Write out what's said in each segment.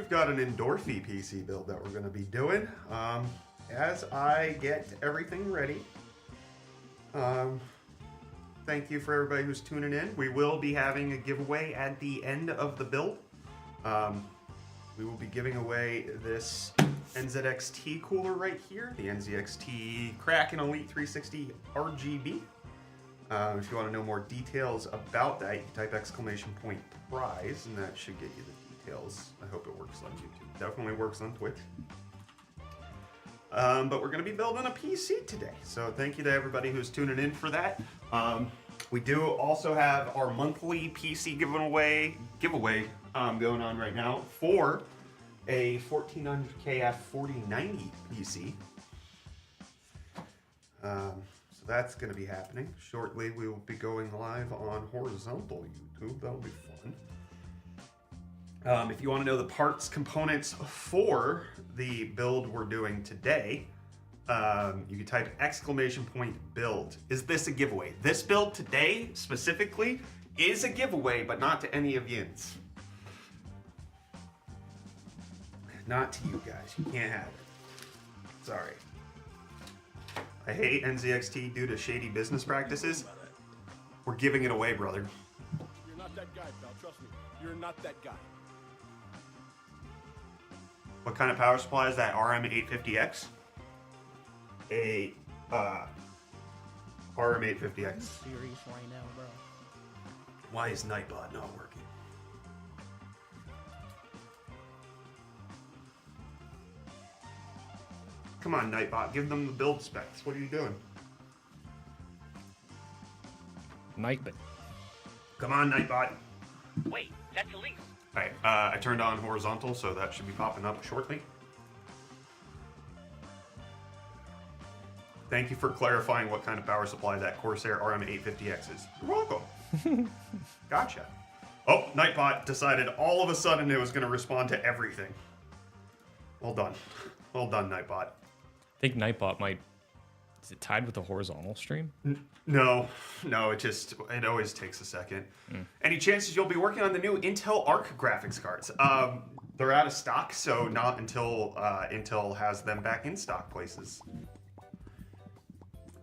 we've got an Endorfy PC build that we're going to be doing. As I get everything ready, thank you for everybody who's tuning in. We will be having a giveaway at the end of the build. We will be giving away this NZXT cooler right here, the NZXT Kraken Elite 360 RGB. If you want to know more details about that, you can type !prize, and that should get you the details. I hope it works on YouTube. Definitely works on Twitch. But we're going to be building a PC today, so thank you to everybody who's tuning in for that. We do also have our monthly PC giveaway going on right now for a 1400KF 4090 PC. So that's going to be happening shortly. We will be going live on horizontal YouTube. That'll be fun. If you want to know the parts components for the build we're doing today, you can type !build. Is this a giveaway? This build today specifically is a giveaway, but not to any of yins. Not to you guys. You can't have it. Sorry. I hate NZXT due to shady business practices. We're giving it away, brother. You're not that guy, pal. Trust me. You're not that guy. What kind of power supply is that? RM850X? A RM850X. Serious right now, bro. Why is Nightbot not working? Come on, Nightbot, give them the build specs. What are you doing? Nightbot. Come on, Nightbot. Wait, that's Elise. Alright, I turned on horizontal, so that should be popping up shortly. Thank you for clarifying what kind of power supply that Corsair RM850X is. You're welcome. Gotcha. Oh, Nightbot decided all of a sudden it was going to respond to everything. Well done. Well done, Nightbot. I think Nightbot might... Is it tied with the horizontal stream? No, it always takes a second. Any chances you'll be working on the new Intel Arc graphics cards? They're out of stock, so not until Intel has them back in stock places.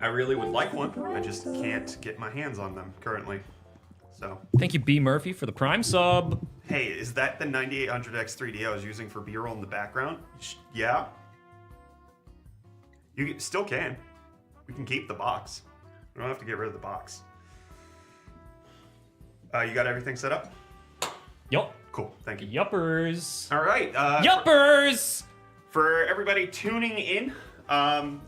I really would like one. I just can't get my hands on them currently. So. Thank you, B. Murphy, for the Prime sub. Hey, is that the 9800X3D I was using for B-roll in the background? Yeah. You still can. We can keep the box. We don't have to get rid of the box. You got everything set up? Yup. Cool, thank you. Yuppers. All right. Yuppers! For everybody tuning in,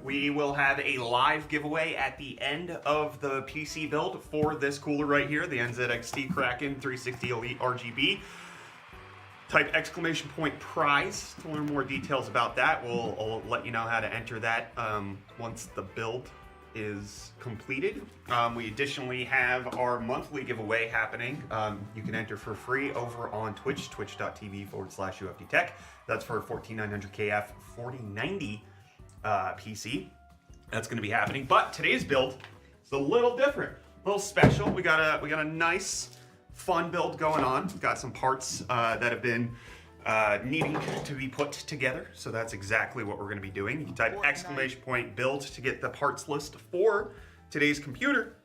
we will have a live giveaway at the end of the PC build for this cooler right here, the NZXT Kraken 360 Elite RGB. Type !prize to learn more details about that. I'll let you know how to enter that once the build is completed. We additionally have our monthly giveaway happening. You can enter for free over on Twitch, twitch.tv/UFDtech. That's for 14900KF 4090 PC. That's going to be happening. But today's build is a little different, a little special. We got a nice, fun build going on. We've got some parts that have been needing to be put together, so that's exactly what we're going to be doing. You can type !build to get the parts list for today's computer.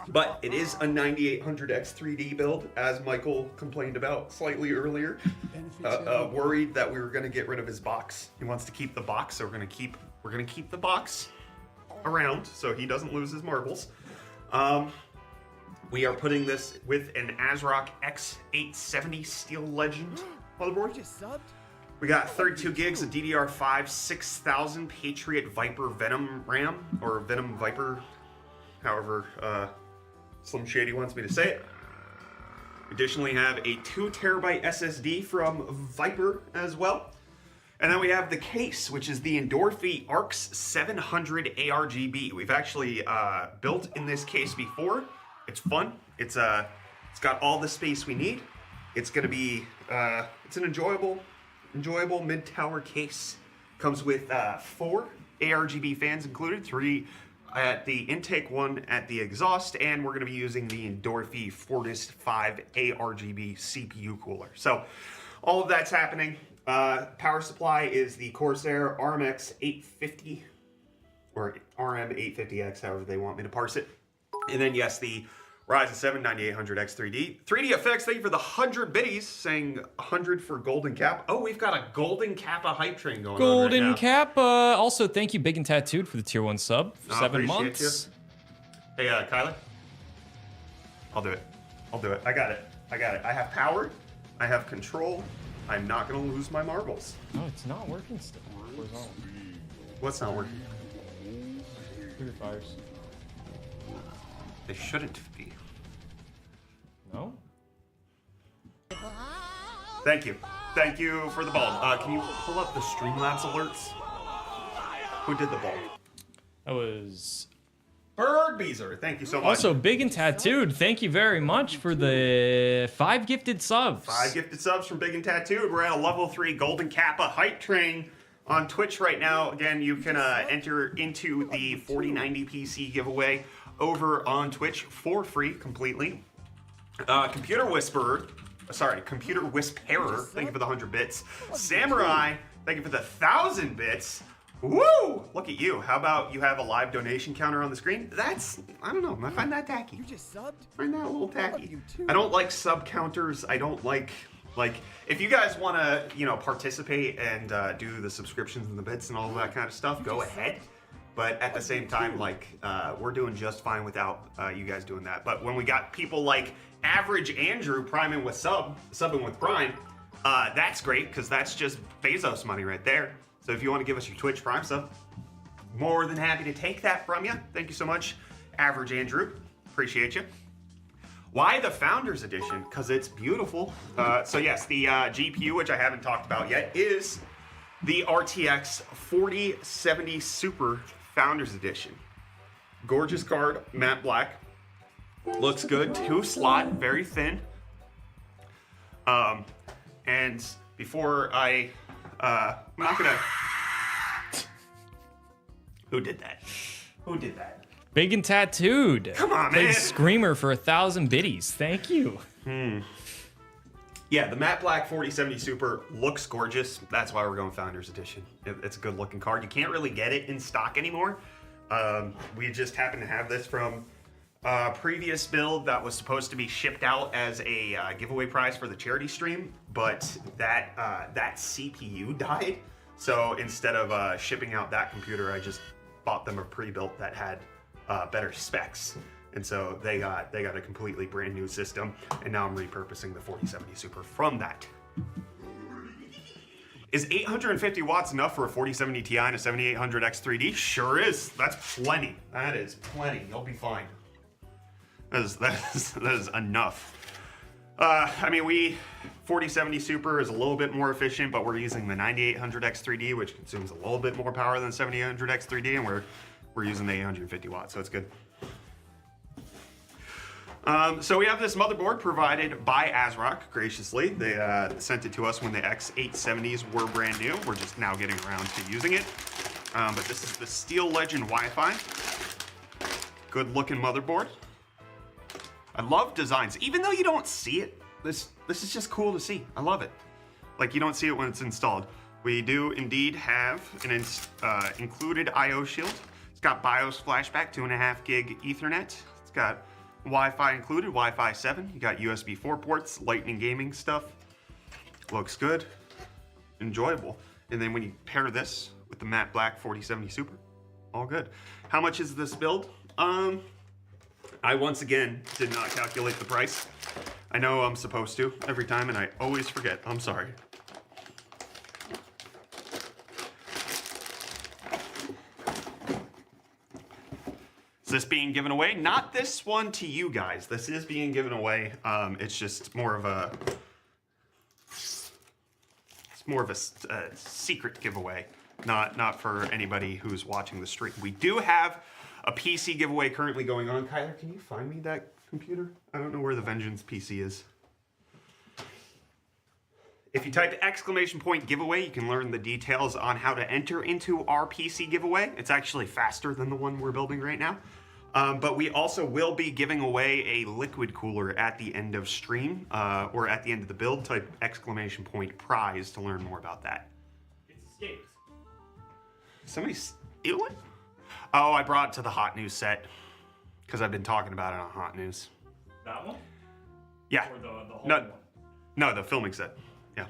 But it is a 9800X3D build, as Michael complained about slightly earlier. Worried that we were going to get rid of his box. He wants to keep the box, so we're going to keep the box around so he doesn't lose his marbles. We are putting this with an Asrock X870 Steel Legend motherboard. We got 32 gigs of DDR5 6000 Patriot Viper Venom RAM, or Venom Viper, however Slim Shady wants me to say it. We additionally have a 2 terabyte SSD from Viper as well. And then we have the case, which is the Endorfy ARX 700 ARGB. We've actually built in this case before. It's fun. It's got all the space we need. It's gonna be it's an enjoyable mid-tower case. Comes with 4 ARGB fans included, 3 at the intake, 1 at the exhaust, and we're gonna be using the Endorfy Fortis 5 ARGB CPU cooler. So all of that's happening. Power supply is the Corsair RMX 850 or RM 850X, however they want me to parse it. And then yes, the Ryzen 7 9800X 3D. 3DFX, thank you for the 100 biddies, saying 100 for Golden Cap. Oh, we've got a Golden Kappa hype train going on right Golden now. Kappa. Also, thank you, Big and Tattooed, for the tier 1 sub for 7 appreciate months. you. Hey, Kyler. I'll do it. I'll do it. I got it. I got it. I have power. I have control. I'm not going to lose my marbles. No, it's not working still. What's not working? Purifiers. They shouldn't be. No? Thank you. Thank you for the bulb. Can you pull up the Streamlabs alerts? Who did the bulb? That was... Birdbeezer. Thank you so much. Also, Big and Tattooed, thank you very much for the 5 gifted subs. 5 gifted subs from Big and Tattooed. We're at a level 3 Golden Kappa hype train on Twitch right now. Again, you can enter into the 4090 PC giveaway over on Twitch for free completely. Computer Whisperer, thank you for the 100 bits. Samurai, thank you for the 1,000 bits. Woo! Look at you. How about you have a live donation counter on the screen? That's, I don't know, I find that tacky. You just subbed? I find that a little tacky. you too. I don't like sub counters. I don't like, if you guys want to, participate and do the subscriptions and the bits and all that kind of stuff, go ahead. But at the same time, we're doing just fine without you guys doing that. But when we got people like Average Andrew priming with subbing with Prime, that's great because that's just Bezos money right there. So if you want to give us your Twitch Prime sub, more than happy to take that from you. Thank you so much, Average Andrew. Appreciate you. Why the Founders Edition? Because it's beautiful. So yes, the GPU, which I haven't talked about yet, is the RTX 4070 Super Founders Edition. Gorgeous card, matte black. Looks good. 2-slot, very thin. And before I'm not gonna. Who did that? Who did that? Big and Tattooed. Come on, Big man. Screamer for 1,000 biddies. Thank you. Yeah, the matte black 4070 Super looks gorgeous. That's why we're going Founders Edition. It's a good looking card. You can't really get it in stock anymore. We just happen to have this from a previous build that was supposed to be shipped out as a giveaway prize for the charity stream, but that CPU died. So instead of shipping out that computer, I just bought them a pre-built that had better specs. And so they got a completely brand new system, and now I'm repurposing the 4070 Super from that. Is 850 watts enough for a 4070 Ti and a 7800X 3D? Sure is. That's plenty. That is plenty. You'll be fine. That is enough. 4070 Super is a little bit more efficient, but we're using the 9800X 3D, which consumes a little bit more power than 7800X 3D, and we're using the 850 watts, so it's good. So we have this motherboard provided by Asrock, graciously. They sent it to us when the X870s were brand new. We're just now getting around to using it. But this is the Steel Legend Wi-Fi. Good looking motherboard. I love designs. Even though you don't see it, this is just cool to see. I love it. Like, you don't see it when it's installed. We do indeed have an included I/O shield. It's got BIOS flashback, 2.5 gig Ethernet. It's got Wi-Fi included, Wi-Fi 7. You got USB 4 ports, Lightning gaming stuff. Looks good, enjoyable. And then when you pair this with the matte black 4070 Super, all good. How much is this build? I once again did not calculate the price. I know I'm supposed to every time, and I always forget. I'm sorry. Is this being given away? Not this one to you guys. This is being given away. It's just more of a secret giveaway, not for anybody who's watching the stream. We do have a PC giveaway currently going on. Kyler, can you find me that computer? I don't know where the Vengeance PC is. If you type !giveaway, you can learn the details on how to enter into our PC giveaway. It's actually faster than the one we're building right now. But we also will be giving away a liquid cooler at the end of stream, or at the end of the build. Type ! prize to learn more about that. It's escaped. Somebody steal it? Oh, I brought it to the hot news set because I've been talking about it on hot news. That one? Yeah. Or the whole No, one? no, the filming set. Yeah.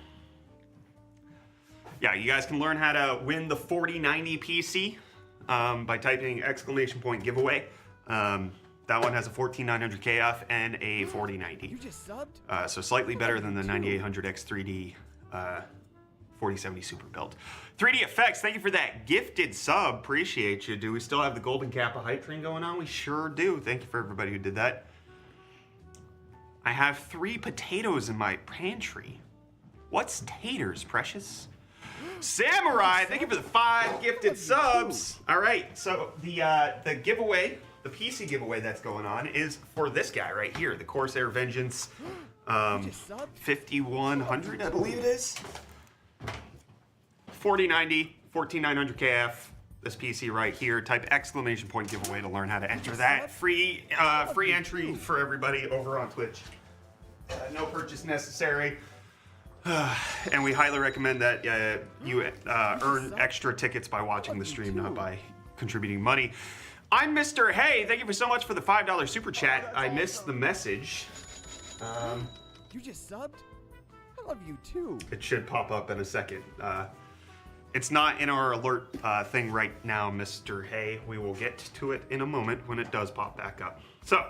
Yeah, you guys can learn how to win the 4090 PC by typing ! giveaway. That one has a 14900 KF and a 4090. You just subbed? So slightly better than the 9800X3D 4070 Super build. 3D Effects, thank you for that gifted sub. Appreciate you. Do we still have the Golden Kappa hype train going on? We sure do. Thank you for everybody who did that. I have 3 potatoes in my pantry. What's taters, precious? Samurai, thank you for the 5 gifted subs. All right, so the giveaway, the PC giveaway that's going on is for this guy right here, the Corsair Vengeance 5100, I believe it is. 4090, 14900 KF. This PC right here. Type ! giveaway to learn how to enter that. Free entry for everybody over on Twitch. No purchase necessary. And we highly recommend that you earn extra tickets by watching the stream, not by contributing money. I'm Mr. Hey. Thank you so much for the $5 super chat. I missed the message. You just subbed? I love you too. It should pop up in a second. It's not in our alert thing right now, Mr. Hay. We will get to it in a moment when it does pop back up. So,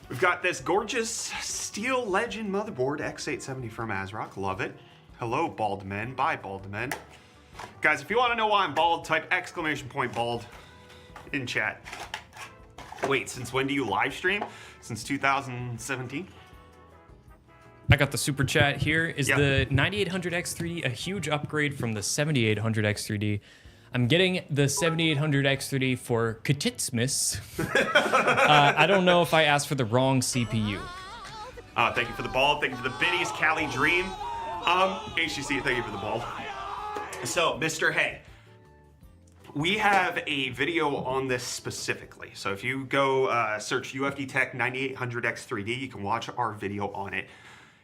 we've got this gorgeous Steel Legend motherboard, X870 from Asrock. Love it. Hello, bald men. Bye, bald men. Guys, if you want to know why I'm bald, type ! bald in chat. Wait, since when do you live stream? Since 2017? I got the super chat here. Is Yep. the 9800X3D a huge upgrade from the 7800X3D? I'm getting the 7800X3D for Katitsmas. I don't know if I asked for the wrong CPU. Thank you for the ball. Thank you for the biddies, Cali Dream. HCC, thank you for the ball. So, Mr. Hay, we have a video on this specifically. So if you go search UFD Tech 9800X3D, you can watch our video on it.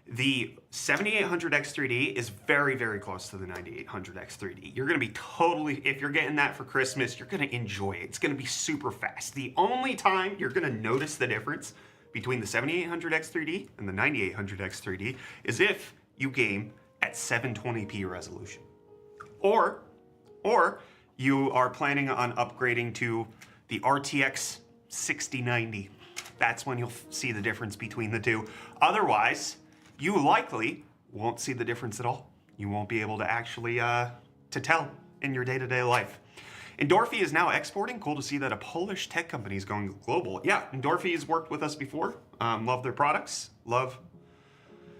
The 7800X3D is very, very close to the 9800X3D. You're gonna be totally, if you're getting that for Christmas, you're gonna enjoy it. It's gonna be super fast. The only time you're gonna notice the difference between the 7800X3D and the 9800X3D is if you game at 720p resolution. Or you are planning on upgrading to the RTX 6090. That's when you'll see the difference between the two. Otherwise, you likely won't see the difference at all. You won't be able to actually to tell in your day-to-day life. Endorfy is now exporting. Cool to see that a Polish tech company is going global. Yeah, Endorfy has worked with us before. Love their products. Love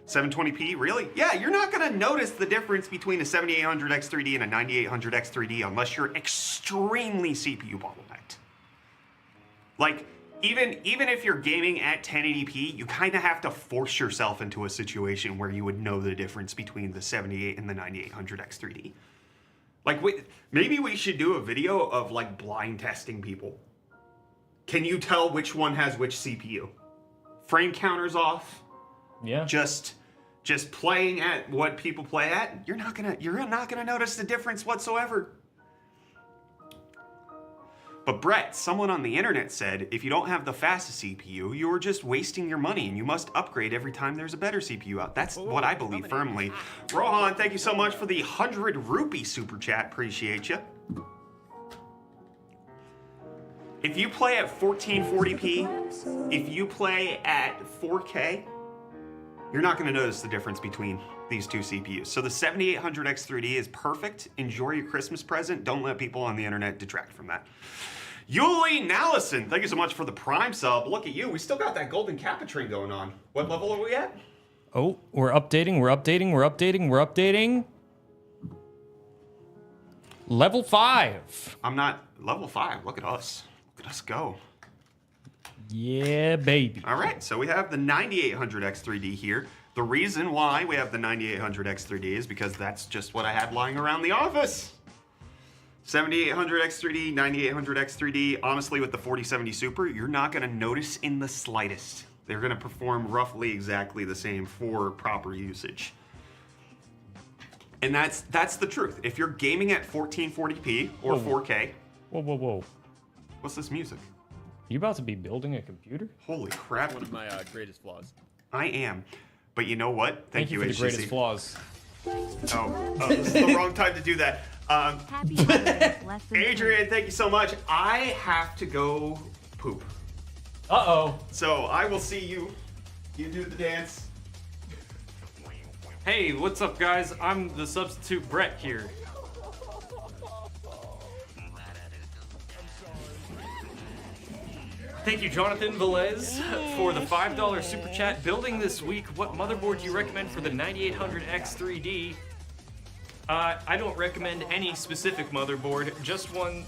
720p, really? Yeah, you're not gonna notice the difference between a 7800X3D and a 9800X3D unless you're extremely CPU bottlenecked. Like, even if you're gaming at 1080p, you kind of have to force yourself into a situation where you would know the difference between the 78 and the 9800X3D. Like, maybe we should do a video of, like, blind testing people. Can you tell which one has which CPU? Frame counters off. Yeah. Just playing at what people play at, you're not gonna notice the difference whatsoever. But Brett, someone on the internet said, if you don't have the fastest CPU, you're just wasting your money and you must upgrade every time there's a better CPU out. That's what I believe firmly. Rohan, thank you so much for the 100 rupee super chat. Appreciate you. If you play at 1440p, if you play at 4K, you're not going to notice the difference between these two CPUs. So the 7800X3D is perfect. Enjoy your Christmas present. Don't let people on the internet detract from that. Yuli Nallison, thank you so much for the Prime sub. Look at you. We still got that Golden Kappa train going on. What level are we at? Oh, we're updating. Level 5. I'm not level 5. Look at us. Look at us go. Yeah, baby. All right, so we have the 9800X3D here. The reason why we have the 9800X3D is because that's just what I had lying around the office. 7800 X3D, 9800 X3D, honestly with the 4070 Super, you're not going to notice in the slightest. They're going to perform roughly exactly the same for proper usage. And that's the truth. If you're gaming at 1440p or 4K... Whoa, whoa, whoa. What's this music? You about to be building a computer? Holy crap. One of my greatest flaws. I am. But you know what? Thank you for the greatest flaws. Oh, this is the wrong time to do that. Happy holidays, lesson Adrian, thank you so much. I have to go poop. Uh-oh. So I will see you. You do the dance. Hey, what's up, guys? I'm the substitute Brett here. Thank you, Jonathan Velez, for the $5 super chat. Building this week, what motherboard do you recommend for the 9800 X3D? I don't recommend any specific motherboard, just one.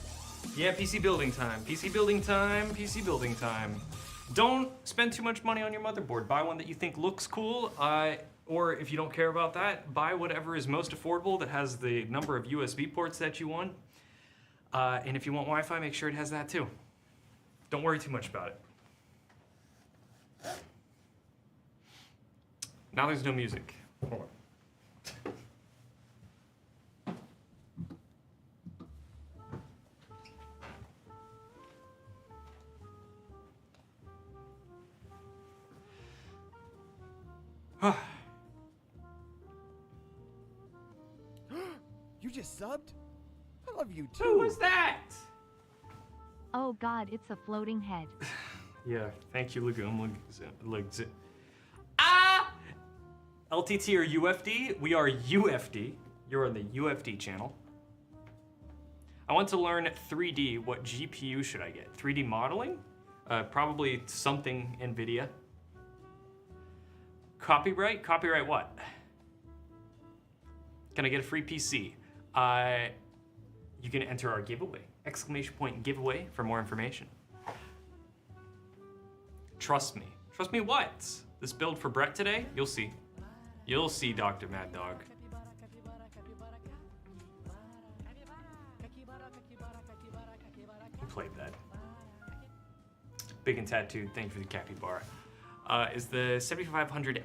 Yeah, PC building time. PC building time. PC building time. Don't spend too much money on your motherboard. Buy one that you think looks cool, or if you don't care about that, buy whatever is most affordable that has the number of USB ports that you want. And if you want Wi-Fi, make sure it has that too. Don't worry too much about it. Now there's no music. Hold on. You just subbed? I love you too. Who was that? Oh god, it's a floating head. Yeah, thank you, Legume. Ah! LTT or UFD? We are UFD. You're on the UFD channel. I want to learn 3D. What GPU should I get? 3D modeling? Probably something NVIDIA. Copyright? Copyright what? Can I get a free PC? You can enter our giveaway. Exclamation point giveaway for more information. Trust me. Trust me what? This build for Brett today? You'll see. You'll see, Dr. Mad Dog. Who played that? Big and Tattooed, thank you for the capybara. Is the 7500F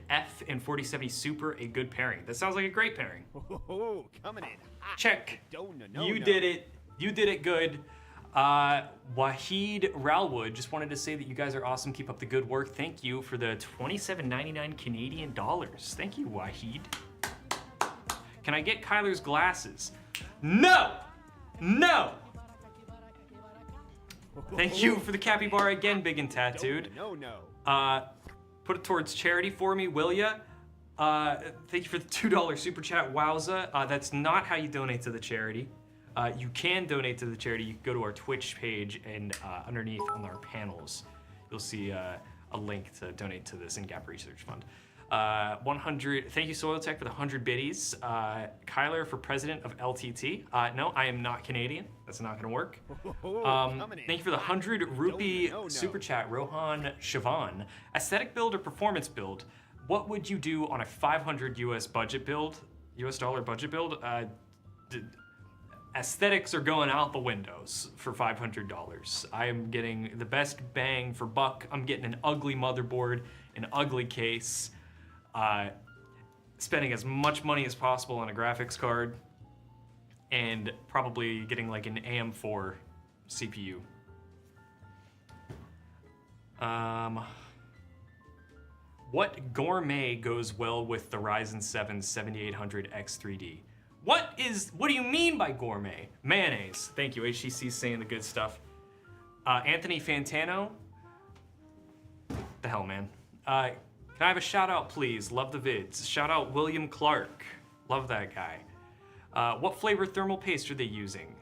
and 4070 Super a good pairing? That sounds like a great pairing. Oh, coming in hot. Check. No, You did it. You did it good. Wahid Ralwood just wanted to say that you guys are awesome. Keep up the good work. Thank you for the $27.99 Canadian dollars. Thank you, Wahid. Can I get Kyler's glasses? No! No! Thank you for the capybara again, Big and Tattooed. No. Put it towards charity for me, will ya? Thank you for the $2 super chat, wowza. That's not how you donate to the charity. You can donate to the charity. You can go to our Twitch page, and underneath on our panels, you'll see a link to donate to this In-Gap Research Fund. 100. Thank you, Soiltech, for the 100 biddies. Kyler for president of LTT. No, I am not Canadian. That's not gonna work. Thank you for the 100 rupee super chat, Rohan Sivan. Aesthetic build or performance build? What would you do on a 500 US budget build? US dollar budget build? Aesthetics are going out the windows for $500. I am getting the best bang for buck. I'm getting an ugly motherboard, an ugly case, spending as much money as possible on a graphics card, and probably getting like an AM4 CPU. What gourmet goes well with the Ryzen 7 7800 X3D? What do you mean by gourmet? Mayonnaise. Thank you, HTC saying the good stuff. Anthony Fantano. The hell, man. Can I have a shout out, please? Love the vids. Shout out William Clark. Love that guy. What flavor thermal paste are they using?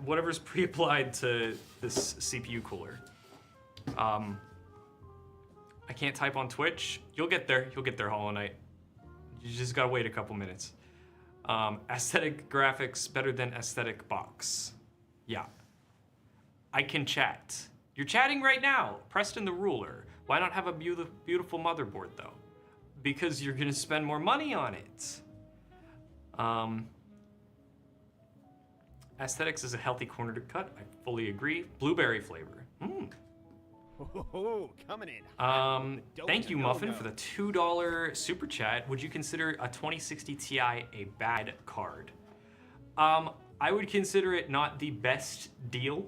Whatever's pre-applied to this CPU cooler. I can't type on Twitch. You'll get there. You'll get there, Hollow Knight. You just gotta wait a couple minutes. Aesthetic graphics better than aesthetic box. Yeah. I can chat. You're chatting right now. Preston the Ruler. Why not have a beautiful motherboard though? Because you're gonna spend more money on it. Aesthetics is a healthy corner to cut. I fully agree. Blueberry flavor. Oh, coming in. Thank you, Muffin, for the $2 super chat. Would you consider a 2060 Ti a bad card? I would consider it not the best deal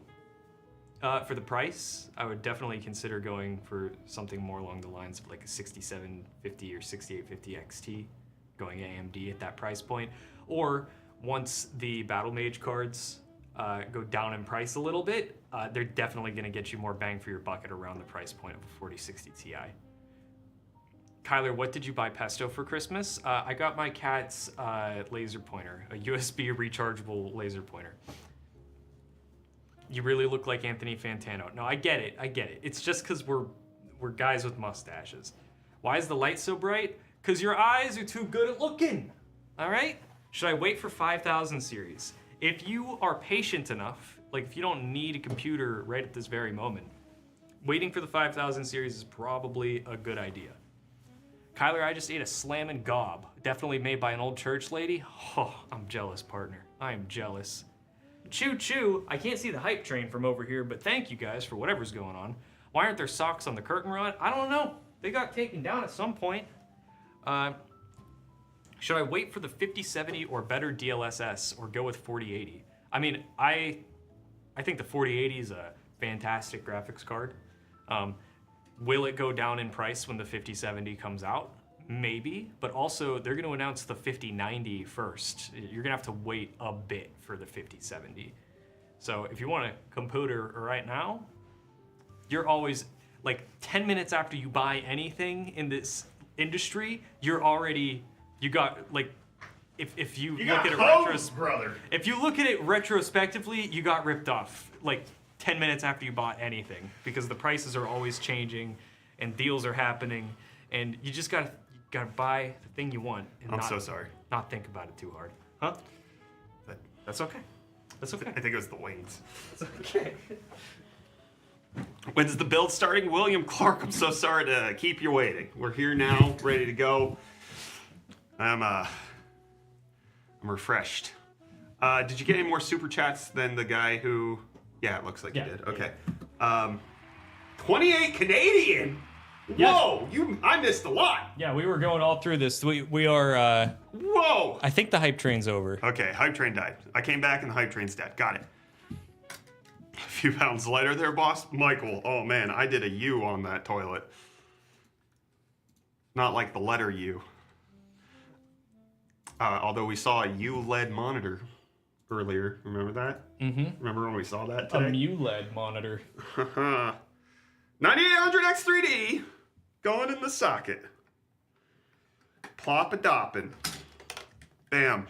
for the price. I would definitely consider going for something more along the lines of like a 6750 or 6850 XT, going AMD at that price point. Or once the Battle Mage cards go down in price a little bit, they're definitely going to get you more bang for your buck at around the price point of a 4060 Ti. Kyler, what did you buy Pesto for Christmas? I got my cat's laser pointer, a USB rechargeable laser pointer. You really look like Anthony Fantano. No, I get it. It's just because we're guys with mustaches. Why is the light so bright? Because your eyes are too good at looking. All right? Should I wait for 5000 series? If you are patient enough, like if you don't need a computer right at this very moment, waiting for the 5000 series is probably a good idea. Kyler, I just ate a Slammin' Gob, definitely made by an old church lady. Oh, I'm jealous, partner. I am jealous. Choo choo, I can't see the hype train from over here, but thank you guys for whatever's going on. Why aren't there socks on the curtain rod? I don't know. They got taken down at some point. Should I wait for the 5070 or better DLSS or go with 4080? I mean, I think the 4080 is a fantastic graphics card. Will it go down in price when the 5070 comes out? Maybe, but also they're going to announce the 5090 first. You're going to have to wait a bit for the 5070. So if you want a computer right now, you're always like 10 minutes after you buy anything in this industry, you got like, if you look at it brother. If you look at it retrospectively, you got ripped off like 10 minutes after you bought anything, because the prices are always changing and deals are happening, and you just gotta buy the thing you want. And I'm so sorry. Not think about it too hard, huh? That's okay. That's okay. I think it was the wings. It's okay. When's the build starting? William Clark, I'm so sorry to keep you waiting. We're here now, ready to go. I'm refreshed. Did you get any more super chats than the guy who... Yeah, it looks like you did. Okay. 28 Canadian? Yes. Whoa, I missed a lot. Yeah, we were going all through this. We are... Whoa. I think the hype train's over. Okay, hype train died. I came back and the hype train's dead. Got it. A few pounds lighter there, boss. Michael, oh man, I did a U on that toilet. Not like the letter U. Although we saw a U-LED monitor earlier. Remember that? Mm-hmm. Remember when we saw that A today? MU-LED monitor. 9800 X3D going in the socket. Plop-a-doppin'. Bam.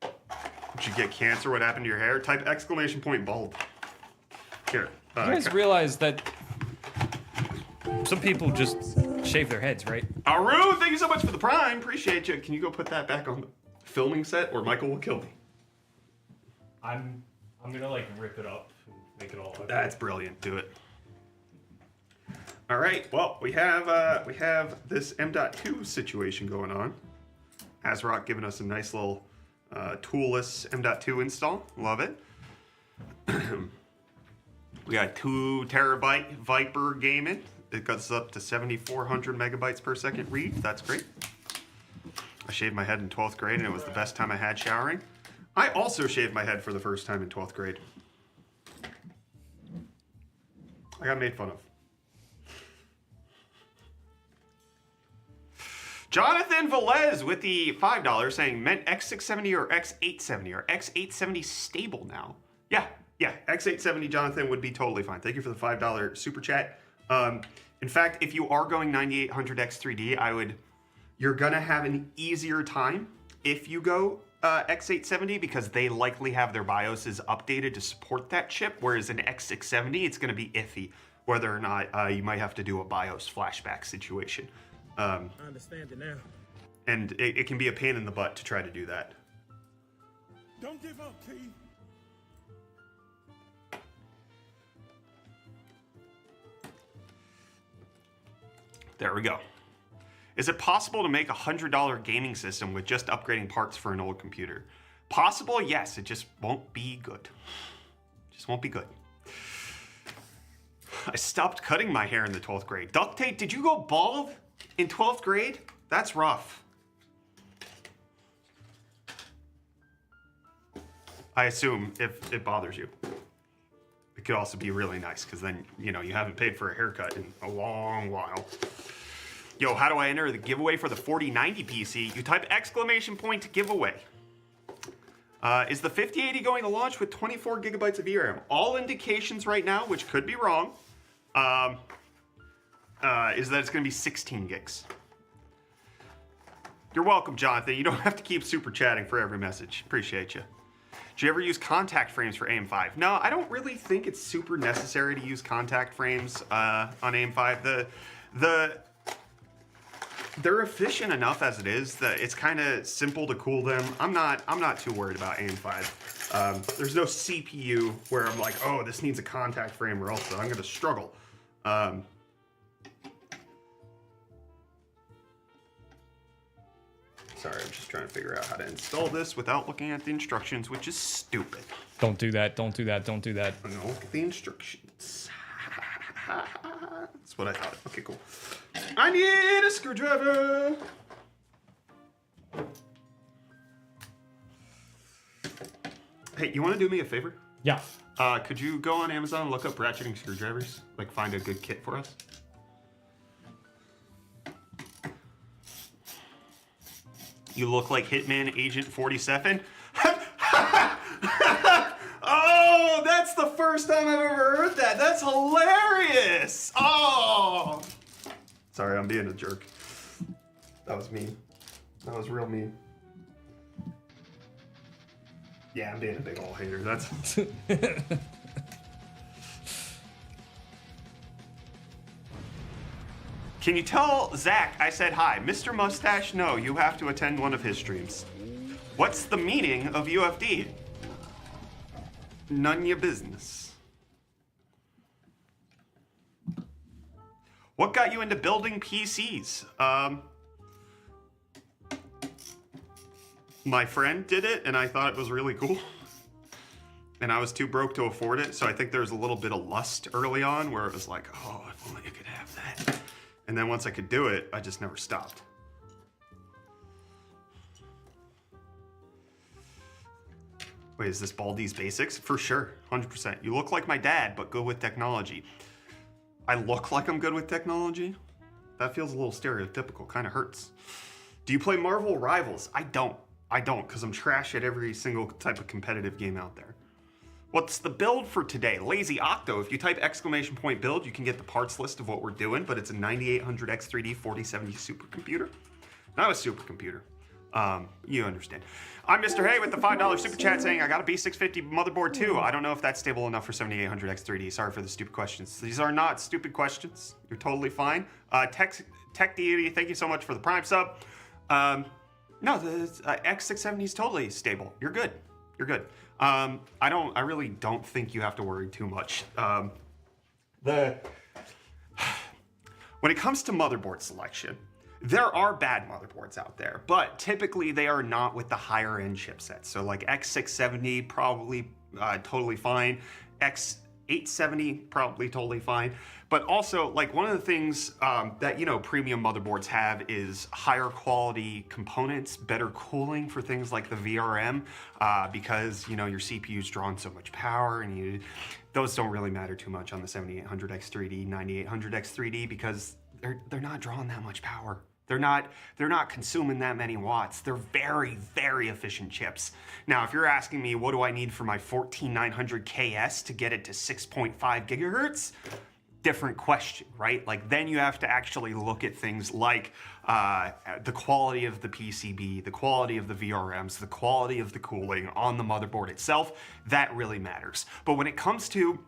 Did you get cancer? What happened to your hair? Type exclamation point bulb. Here. You guys realize that some people just shave their heads, right? Aru, thank you so much for the prime. Appreciate you. Can you go put that back on the filming set or Michael will kill me? I'm gonna like rip it up and make it all ugly. That's brilliant. Do it. All right. Well, we have this M.2 situation going on. Asrock giving us a nice little toolless M.2 install. Love it. We got 2 terabyte Viper gaming. It goes up to 7,400 megabytes per second read. That's great. I shaved my head in 12th grade and it was the best time I had showering. I also shaved my head for the first time in 12th grade. I got made fun of. Jonathan Velez with the $5 saying, meant X670 or X870 or X870 stable now? Yeah, X870, Jonathan, would be totally fine. Thank you for the $5 super chat. In fact, if you are going 9800 X3D, you're gonna have an easier time if you go X870 because they likely have their BIOSes updated to support that chip, whereas an X670, it's gonna be iffy whether or not you might have to do a BIOS flashback situation. I understand it now. And it can be a pain in the butt to try to do that. Don't give up, T. There we go. Is it possible to make a $100 gaming system with just upgrading parts for an old computer? Possible, yes. It just won't be good. Just won't be good. I stopped cutting my hair in the 12th grade. Duct tape, did you go bald in 12th grade? That's rough. I assume if it bothers you. It could also be really nice because then, you know, you haven't paid for a haircut in a long while. Yo, how do I enter the giveaway for the 4090 PC? You type ! giveaway. Is the 5080 going to launch with 24 gigabytes of VRAM? All indications right now, which could be wrong, is that it's going to be 16 gigs. You're welcome, Jonathan. You don't have to keep super chatting for every message. Appreciate you. Did you ever use contact frames for AM5? No, I don't really think it's super necessary to use contact frames on AM5. They're efficient enough as it is that it's kind of simple to cool them. I'm not too worried about AM5. There's no CPU where I'm like, oh, this needs a contact frame or else I'm gonna struggle. Sorry, I'm just trying to figure out how to install this without looking at the instructions, which is stupid. Don't do that. Don't do that. Don't do that. I'm gonna look at the instructions. That's what I thought. Okay, cool. I need a screwdriver. Hey, you want to do me a favor? Yeah. Could you go on Amazon and look up ratcheting screwdrivers? Like, find a good kit for us? You look like Hitman Agent 47. Oh, that's the first time I've ever heard that. That's hilarious. Oh. Sorry, I'm being a jerk. That was mean. That was real mean. Yeah, I'm being a big ol' hater. That's... Can you tell Zach I said hi? Mr. Mustache, no, you have to attend one of his streams. What's the meaning of UFD? None your business. What got you into building PCs? My friend did it and I thought it was really cool. And I was too broke to afford it, so I think there was a little bit of lust early on where it was like, oh, if only I could have that. And then once I could do it, I just never stopped. Wait, is this Baldi's Basics? For sure, 100%. You look like my dad, but good with technology. I look like I'm good with technology? That feels a little stereotypical, kind of hurts. Do you play Marvel Rivals? I don't, because I'm trash at every single type of competitive game out there. What's the build for today? Lazy Octo. If you type ! build, you can get the parts list of what we're doing, but it's a 9800 X3D 4070 supercomputer. Not a supercomputer. You understand. I'm Mr. Hay with the $5 super chat saying I got a B650 motherboard too. I don't know if that's stable enough for 7800 X3D. Sorry for the stupid questions. These are not stupid questions. You're totally fine. Tech Deity, thank you so much for the Prime sub. No, the X670 is totally stable. You're good. You're good. I really don't think you have to worry too much. When it comes to motherboard selection, there are bad motherboards out there, but typically they are not with the higher end chipsets. So like X670, probably totally fine. X870, probably totally fine. But also, like, one of the things that, you know, premium motherboards have is higher quality components, better cooling for things like the VRM, because, you know, your CPU's drawing so much power, and those don't really matter too much on the 7800 X3D, 9800 X3D, because they're not drawing that much power. They're not consuming that many watts. They're very, very efficient chips. Now, if you're asking me, what do I need for my 14900 KS to get it to 6.5 gigahertz? Different question, right? Like, then you have to actually look at things like the quality of the PCB, the quality of the VRMs, the quality of the cooling on the motherboard itself. That really matters. But when it comes to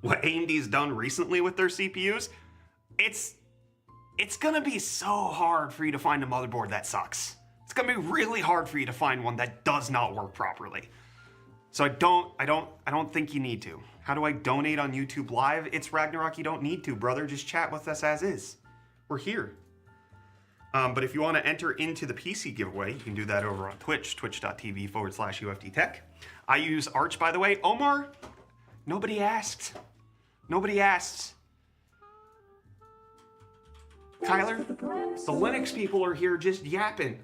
what AMD's done recently with their CPUs, it's gonna be so hard for you to find a motherboard that sucks. It's gonna be really hard for you to find one that does not work properly. So I don't think you need to. How do I donate on YouTube Live? It's Ragnarok, you don't need to, brother. Just chat with us as is. We're here. But if you want to enter into the PC giveaway, you can do that over on Twitch, twitch.tv/UFDtech. I use Arch, by the way. Omar, nobody asked. Nobody asked. Kyler, the Linux people are here just yapping,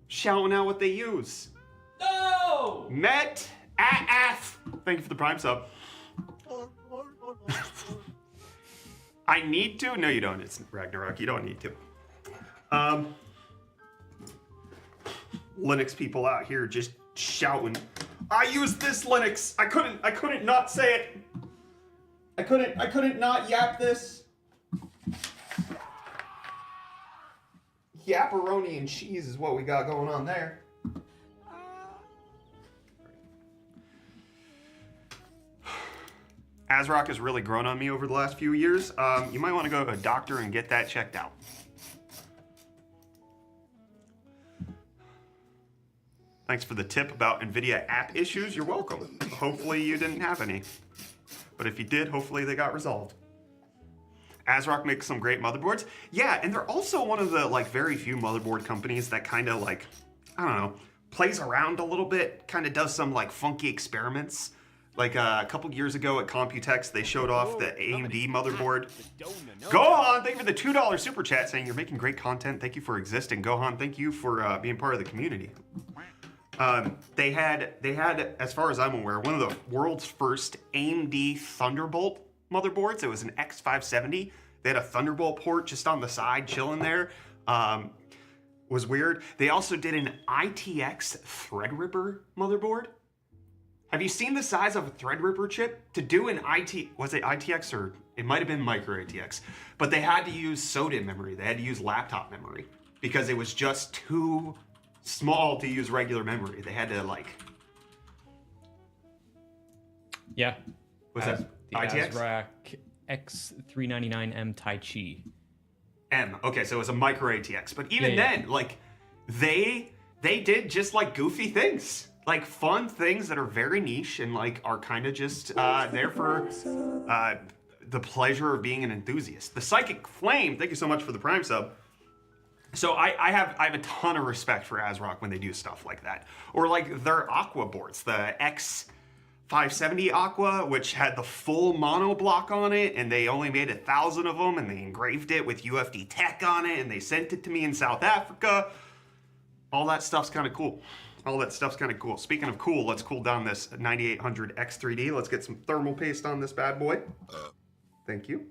shouting out what they use. No! Met AF. Thank you for the Prime sub. I need to? No, you don't. It's Ragnarok. You don't need to. Linux people out here just shouting. I use this Linux. I couldn't not say it. I couldn't not yap this. Yapperoni and cheese is what we got going on there. Asrock has really grown on me over the last few years. You might want to go to a doctor and get that checked out. Thanks for the tip about NVIDIA app issues. You're welcome. Hopefully you didn't have any. But if you did, hopefully they got resolved. Asrock makes some great motherboards. Yeah, and they're also one of the very few motherboard companies that kind of I don't know, plays around a little bit, kind of does some funky experiments. A couple years ago at Computex, they showed off the AMD motherboard. Gohan, thank you for the $2 super chat saying you're making great content. Thank you for existing. Gohan, thank you for being part of the community. They had, as far as I'm aware, one of the world's first AMD Thunderbolt motherboards. It was an X570. They had a Thunderbolt port just on the side, chilling there. Was weird. They also did an ITX Threadripper motherboard. Have you seen the size of a Threadripper chip? To do an was it ITX or it might have been micro ATX, but they had to use SODIMM memory. They had to use laptop memory because it was just too small to use regular memory. They had to Yeah. Was that the ITX? Asrock X399M Tai Chi. M. Okay, so it was a micro ATX. But even Yeah, then, they did just goofy things. Fun things that are very niche and are kind of just there for the pleasure of being an enthusiast. The Psychic Flame, thank you so much for the Prime sub. So I have a ton of respect for Asrock when they do stuff like that. Or their Aqua boards, the X570 Aqua, which had the full mono block on it, and they only made 1,000 of them, and they engraved it with UFD Tech on it, and they sent it to me in South Africa. All that stuff's kind of cool. All that stuff's kind of cool. Speaking of cool, let's cool down this 9800 X3D. Let's get some thermal paste on this bad boy. Thank you.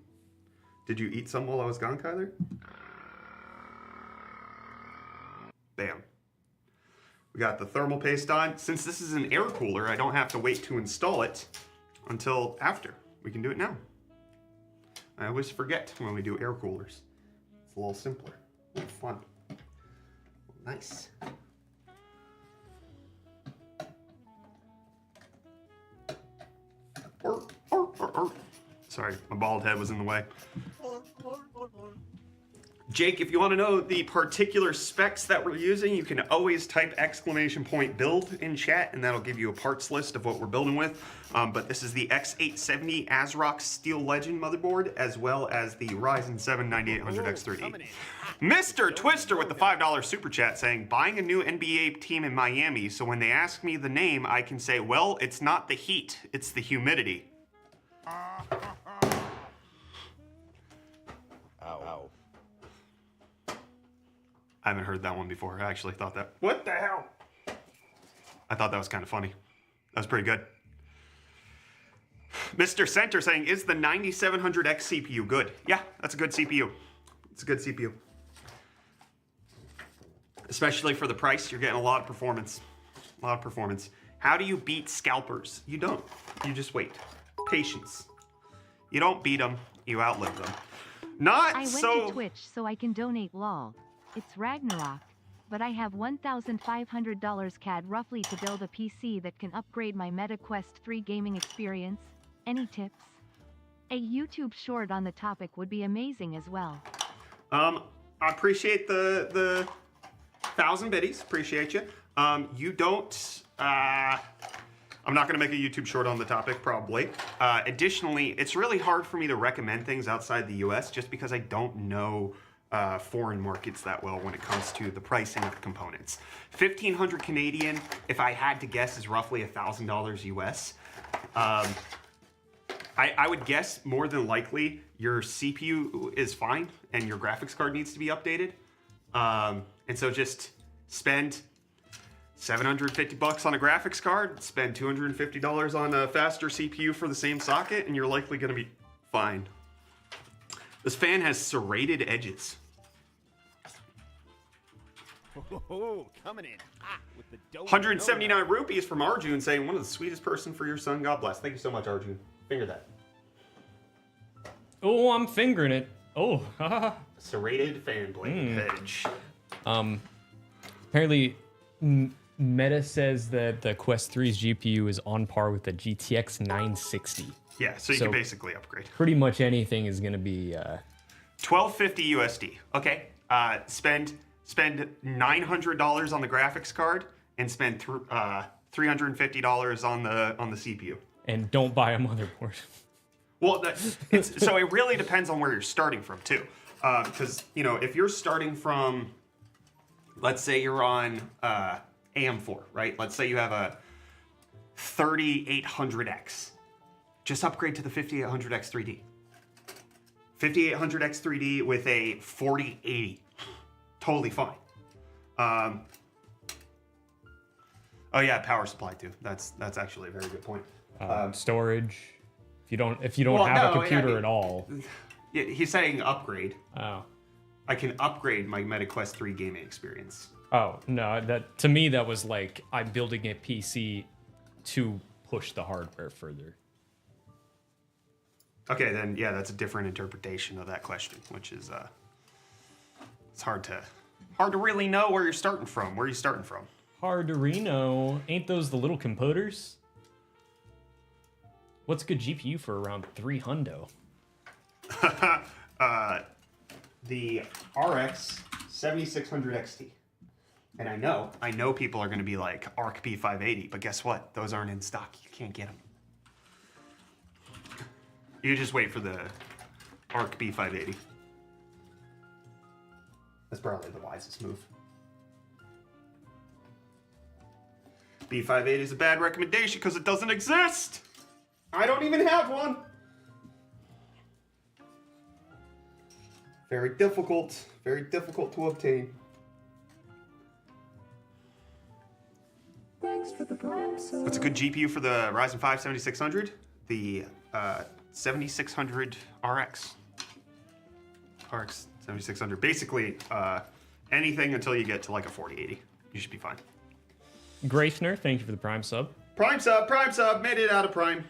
Did you eat some while I was gone, Kyler? Bam. We got the thermal paste on. Since this is an air cooler, I don't have to wait to install it until after. We can do it now. I always forget when we do air coolers. It's a little simpler, a little fun. Nice. Sorry, my bald head was in the way. Jake, if you want to know the particular specs that we're using, you can always type !build in chat, and that'll give you a parts list of what we're building with. But this is the X870 Asrock Steel Legend motherboard, as well as the Ryzen 7 9800X3D. Mr. Twister with the $5 super chat saying, buying a new NBA team in Miami, so when they ask me the name, I can say, well, it's not the heat, it's the humidity. Ow. I haven't heard that one before. I actually thought that. What the hell? I thought that was kind of funny. That was pretty good. Mr. Center saying, is the 9700X CPU good? Yeah, that's a good CPU. It's a good CPU. Especially for the price, you're getting a lot of performance. A lot of performance. How do you beat scalpers? You don't. You just wait. Patience. You don't beat them, you outlive them. Not I went so... to Twitch so I can donate lol. It's Ragnarok, but I have $1,500 CAD roughly to build a PC that can upgrade my Meta Quest 3 gaming experience. Any tips? A YouTube short on the topic would be amazing as well. I appreciate the 1,000 biddies. Appreciate you. You don't... I'm not going to make a YouTube short on the topic, probably. Additionally, it's really hard for me to recommend things outside the US just because I don't know foreign markets that well when it comes to the pricing of the components. 1,500 Canadian, if I had to guess, is roughly $1,000 US. I would guess more than likely your CPU is fine and your graphics card needs to be updated. And so just spend $750 on a graphics card, spend $250 on a faster CPU for the same socket, and you're likely going to be fine. This fan has serrated edges. Oh, coming in hot with the dough. 179 rupees from Arjun saying, one of the sweetest person for your son. God bless. Thank you so much, Arjun. Finger that. Oh, I'm fingering it. Oh, haha. Serrated fan blade edge. Apparently, Meta says that the Quest 3's GPU is on par with the GTX 960. Yeah, so you can basically upgrade. Pretty much anything is going to be... $12.50 USD. Okay, spend $900 on the graphics card and spend $350 on the CPU. And don't buy a motherboard. Well, so it really depends on where you're starting from too, because you know if you're starting from, let's say you're on AM4, right? Let's say you have a 3800X. Just upgrade to the 5800X 3D. 5800X 3D with a 4080. Totally fine. Oh yeah, power supply too. That's actually a very good point. Storage. If you don't have a computer at all. Yeah, he's saying upgrade. Oh. I can upgrade my MetaQuest 3 gaming experience. Oh, no, that to me that was like I'm building a PC to push the hardware further. Okay, then yeah, that's a different interpretation of that question, which is it's hard to really know where you're starting from. Where are you starting from? Hard to Reno. Ain't those the little computers? What's a good GPU for around 3 hundo? The RX 7600 XT. And I know people are going to be like Arc B580, but guess what? Those aren't in stock. You can't get them. You just wait for the Arc B580. That's probably the wisest move. B580 is a bad recommendation because it doesn't exist. I don't even have one. Very difficult to obtain. Thanks for the Prime sub. What's a good GPU for the Ryzen 5 7600? The 7600 RX. RX 7600. Basically, anything until you get to like a 4080. You should be fine. Greifner, thank you for the Prime sub. Prime sub, made it out of Prime.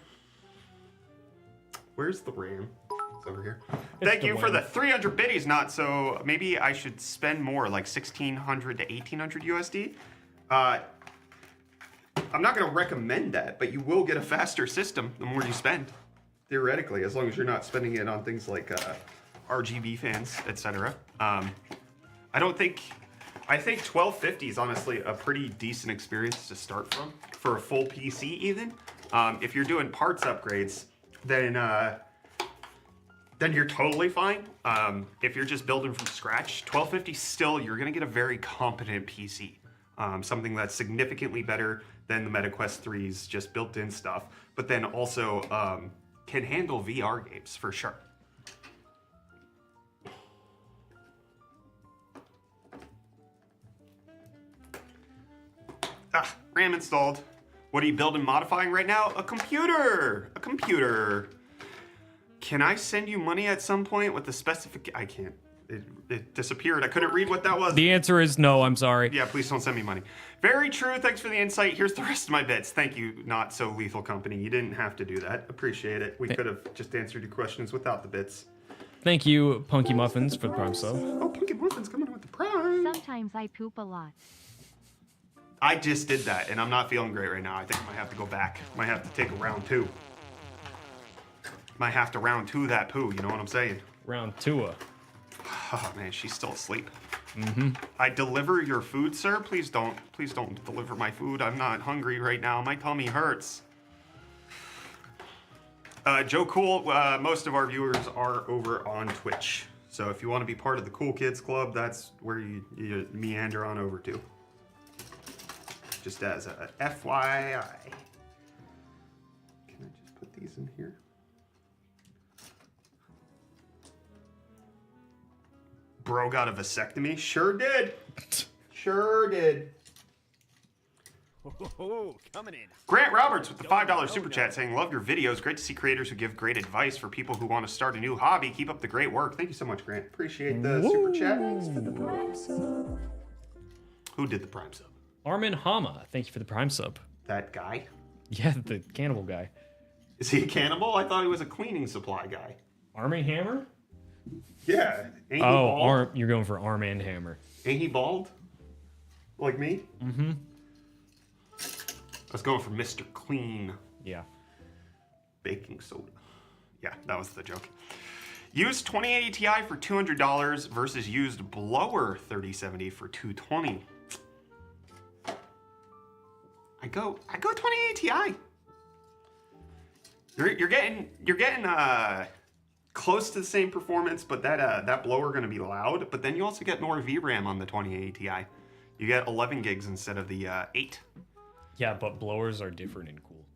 Where's the RAM? It's over here. Thank you for the 300 biddies, not so. Maybe I should spend more, like 1600 to 1800 USD. I'm not going to recommend that, but you will get a faster system the more you spend, theoretically, as long as you're not spending it on things like RGB fans, etc. I think 1250 is honestly a pretty decent experience to start from for a full PC even. If you're doing parts upgrades, then you're totally fine. If you're just building from scratch, 1250 still, you're gonna get a very competent PC. Something that's significantly better than the MetaQuest 3's just built-in stuff, but then also can handle VR games for sure. RAM installed. What are you building, modifying right now? A computer! A computer. Can I send you money at some point with the specific? I can't. It disappeared. I couldn't read what that was. The answer is no, I'm sorry. Yeah, please don't send me money. Very true. Thanks for the insight. Here's the rest of my bits. Thank you, Not So Lethal Company. You didn't have to do that. Appreciate it. We could have just answered your questions without the bits. Thank you, Punky Muffins, for the Prime sub. Oh, Punky Muffins coming with the Prime. Sometimes I poop a lot. I just did that, and I'm not feeling great right now. I think I might have to go back. Might have to take a round 2. Might have to round 2 that poo, you know what I'm saying? Round 2. Oh man, she's still asleep. Mm-hmm. I deliver your food, sir? Please don't deliver my food. I'm not hungry right now. My tummy hurts. Joe Cool, most of our viewers are over on Twitch. So if you want to be part of the Cool Kids Club, that's where you meander on over to. Just as a FYI. Can I just put these in here? Bro got a vasectomy? Sure did. Sure did. Oh, coming in. Grant Roberts with the $5 super chat saying, love your videos. Great to see creators who give great advice for people who want to start a new hobby. Keep up the great work. Thank you so much, Grant. Appreciate the super chat. Who did the prime sub? Armin Hama, thank you for the Prime sub. That guy? Yeah, the cannibal guy. Is he a cannibal? I thought he was a cleaning supply guy. Army Hammer? Yeah. Ain't he Oh, bald? you're going for Arm and Hammer. Ain't he bald? Like me? Mm-hmm. I was going for Mr. Clean. Yeah. Baking soda. Yeah, that was the joke. Used 2080 Ti for $200 versus used blower 3070 for $220. I go 2080 Ti. You're getting close to the same performance, but that blower gonna be loud. But then you also get more VRAM on the 2080 Ti. You get 11 gigs instead of the 8. Yeah, but blowers are different and cool.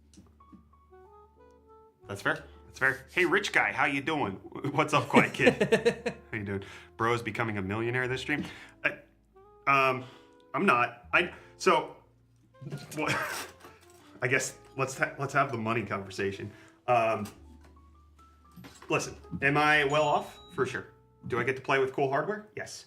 That's fair. That's fair. Hey, rich guy, how you doing? What's up, quiet kid? How you doing? Bro's becoming a millionaire this stream. I'm not. Well, I guess let's have the money conversation. Listen, am I well off? For sure. Do I get to play with cool hardware? Yes.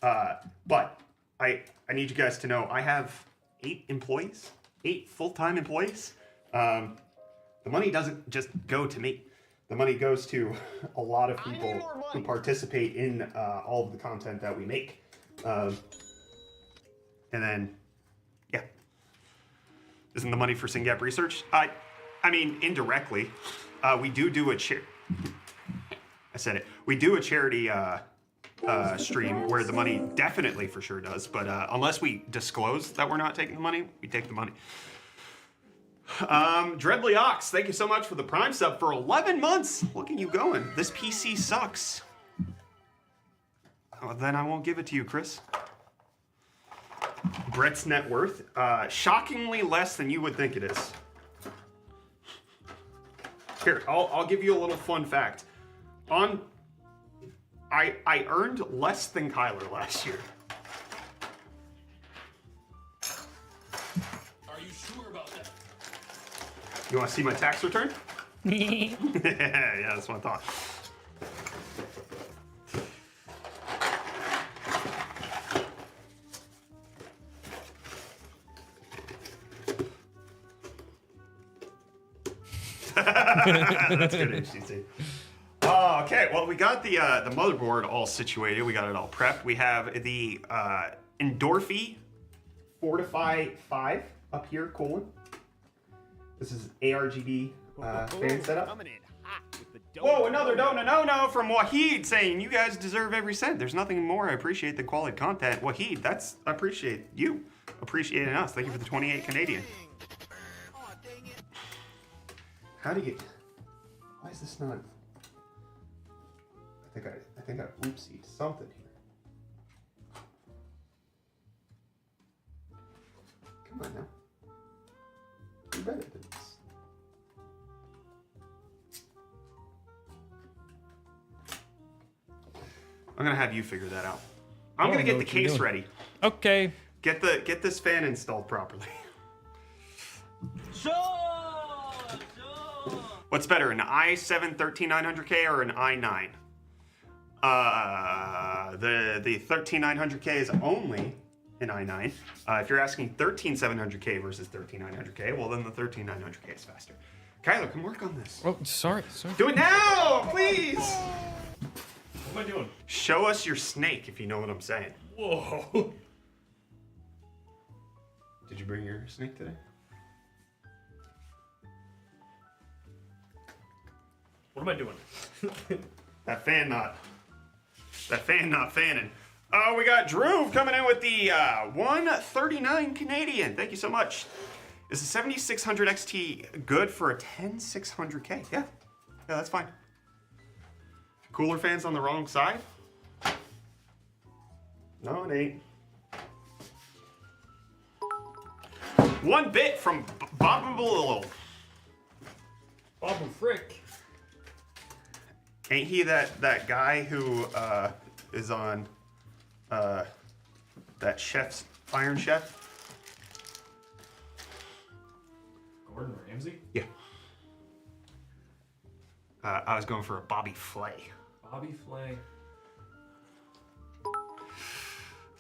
But I need you guys to know I have 8 employees, 8 full-time employees. The money doesn't just go to me. The money goes to a lot of people who participate in all of the content that we make. And then, yeah. Isn't the money for SingGap research? I mean, indirectly, we do a I said it. We do a charity stream where the money definitely for sure does, but unless we disclose that we're not taking the money, we take the money. Dreadly Ox, thank you so much for the Prime sub for 11 months. Look at you going. This PC sucks. Oh, then I won't give it to you, Chris. Brett's net worth, shockingly less than you would think it is. Here, I'll give you a little fun fact. I earned less than Kyler last year. Are you sure about that? You want to see my tax return? Yeah, that's what I thought. That's good HTC. Okay, well, we got the motherboard all situated. We got it all prepped. We have the Endorfy Fortify 5 up here, cooling. This is ARGB fan setup. Coming in hot with the Whoa, another no from Wahid saying, you guys deserve every cent. There's nothing more I appreciate than quality content. Wahid, I appreciate you appreciating us. Thank you for the 28 Canadian. How do you... Why is this not... I think I oopsied something here. Come on now. You better than this. I'm gonna have you figure that out. I'm gonna get the case ready. Okay. Get this fan installed properly. What's better, an i7 13900K or an i9? The 13900K is only an i9. If you're asking 13700K versus 13900K, well then the 13900K is faster. Kyler, come work on this. Oh, sorry. Do it now, please. What am I doing? Show us your snake, if you know what I'm saying. Whoa. Did you bring your snake today? What am I doing? That fan not fanning. Oh, we got Drew coming in with the 139 Canadian. Thank you so much. Is the 7600 XT good for a 10600K? Yeah, that's fine. Cooler fans on the wrong side? No, it ain't. 1 bit from Bob Frick. Ain't he that guy who is on that chef's Iron Chef? Gordon Ramsay? Yeah. I was going for a Bobby Flay. Bobby Flay.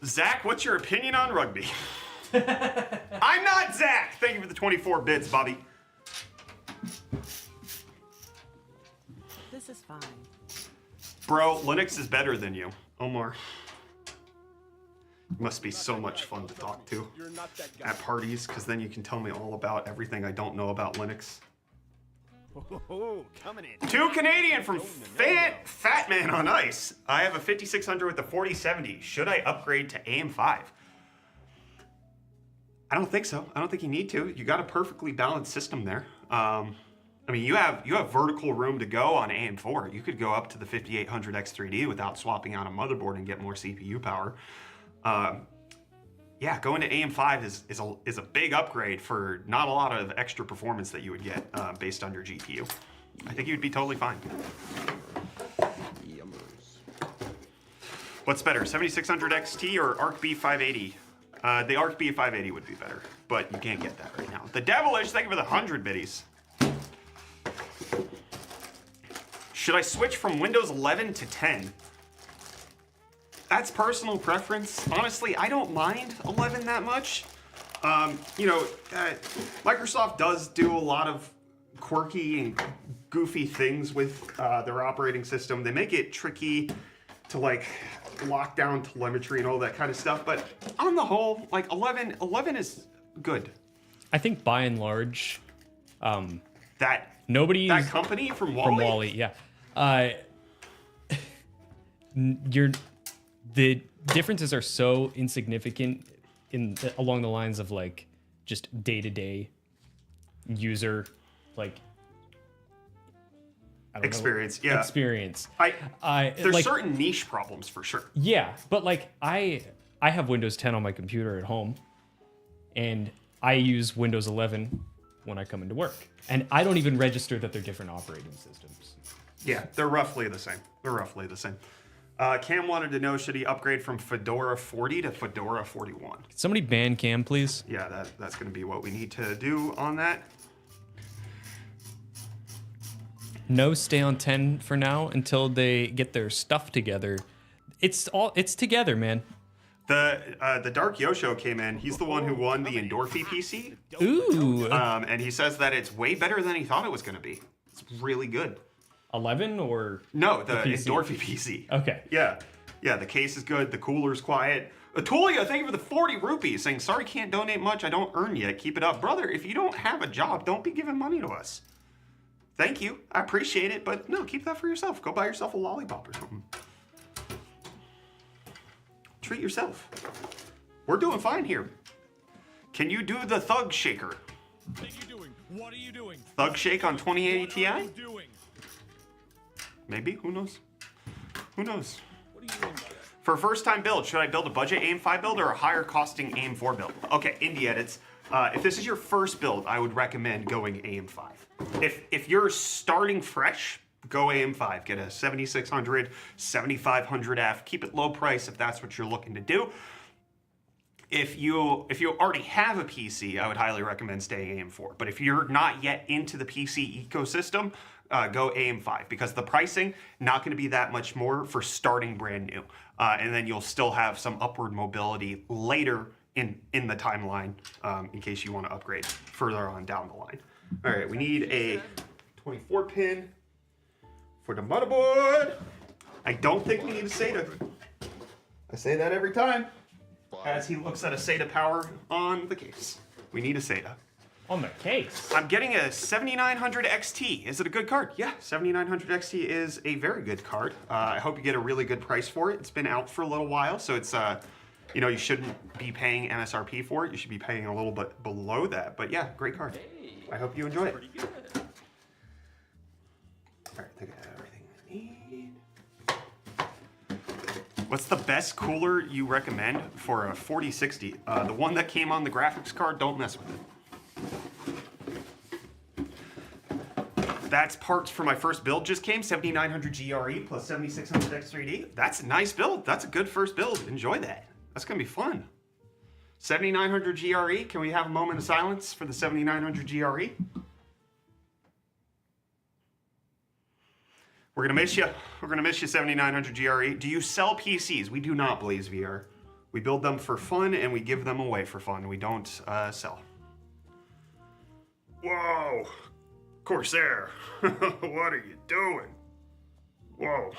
Zach, what's your opinion on rugby? I'm not Zach! Thank you for the 24 bits, Bobby. This is fine. Bro, Linux is better than you. Omar. It must be so much fun to talk to You're not that guy. at parties, because then you can tell me all about everything I don't know about Linux. Oh, coming in. 2 Canadian from Fat Man on Ice. I have a 5600 with a 4070. Should I upgrade to AM5? I don't think so. I don't think you need to. You got a perfectly balanced system there. I mean, you have vertical room to go on AM4. You could go up to the 5800 X3D without swapping out a motherboard and get more CPU power. Yeah, going to AM5 is a big upgrade for not a lot of extra performance that you would get based on your GPU. I think you'd be totally fine. What's better, 7600 XT or Arc B580? The Arc B580 would be better, but you can't get that right now. The Devilish, thank you for the 100 biddies. Should I switch from Windows 11 to 10? That's personal preference. Honestly, I don't mind 11 that much. Microsoft does do a lot of quirky and goofy things with their operating system. They make it tricky to like lock down telemetry and all that kind of stuff. But on the whole, like 11 is good. I think by and large, That company from Wally? From Wally, yeah. The differences are so insignificant along the lines of like just day-to-day user like experience. Yeah, experience. There's like, certain niche problems for sure. Yeah, but like I have Windows 10 on my computer at home, and I use Windows 11 when I come into work, and I don't even register that they're different operating systems. Yeah, they're roughly the same. Cam wanted to know, should he upgrade from Fedora 40 to Fedora 41? Somebody ban Cam, please. Yeah, that's going to be what we need to do on that. No, stay on 10 for now until they get their stuff together. It's together, man. The Dark Yosho came in. He's the one who won the Endorfy PC. Ooh. And he says that it's way better than he thought it was going to be. It's really good. 11 or no, the PC? Endorfy PC. Okay. Yeah, the case is good. The cooler's quiet. Atulia, thank you for the 40 rupees. Saying, sorry, can't donate much. I don't earn yet. Keep it up, brother. If you don't have a job, don't be giving money to us. Thank you. I appreciate it, but no, keep that for yourself. Go buy yourself a lollipop or something. Treat yourself. We're doing fine here. Can you do the Thug Shaker? What are you doing? What are you doing? Thug Shake on 2080 What are Ti? you doing? Maybe. Who knows? Who knows? What are you doing? For a first-time build, should I build a budget AM5 build or a higher-costing AM4 build? Okay, Indie Edits. If this is your first build, I would recommend going AM5. If you're starting fresh, go AM5. Get a 7600, 7500F. Keep it low price if that's what you're looking to do. If you already have a PC, I would highly recommend staying AM4. But if you're not yet into the PC ecosystem, go AM5 because the pricing not going to be that much more for starting brand new, and then you'll still have some upward mobility later in the timeline in case you want to upgrade further on down the line. All right, we need a 24 pin for the motherboard. I don't think we need a SATA. I say that every time as he looks at a SATA power on the case. We need a SATA. On the case. I'm getting a 7900 XT. Is it a good card? Yeah, 7900 XT is a very good card. I hope you get a really good price for it. It's been out for a little while, so it's you shouldn't be paying MSRP for it. You should be paying a little bit below that. But yeah, great card. I hope you enjoy it. All right, I think I have everything I need. What's the best cooler you recommend for a 4060? The one that came on the graphics card, don't mess with it. That's parts for my first build just came, 7900 GRE plus 7600 X3D. That's a nice build. That's a good first build. Enjoy that. That's gonna be fun. 7900 GRE, can we have a moment of silence for the 7900 GRE? We're gonna miss you. We're gonna miss you, 7900 GRE. Do you sell PCs? We do not, Blaze VR. We build them for fun and we give them away for fun. We don't sell. Whoa, Corsair, what are you doing? Whoa,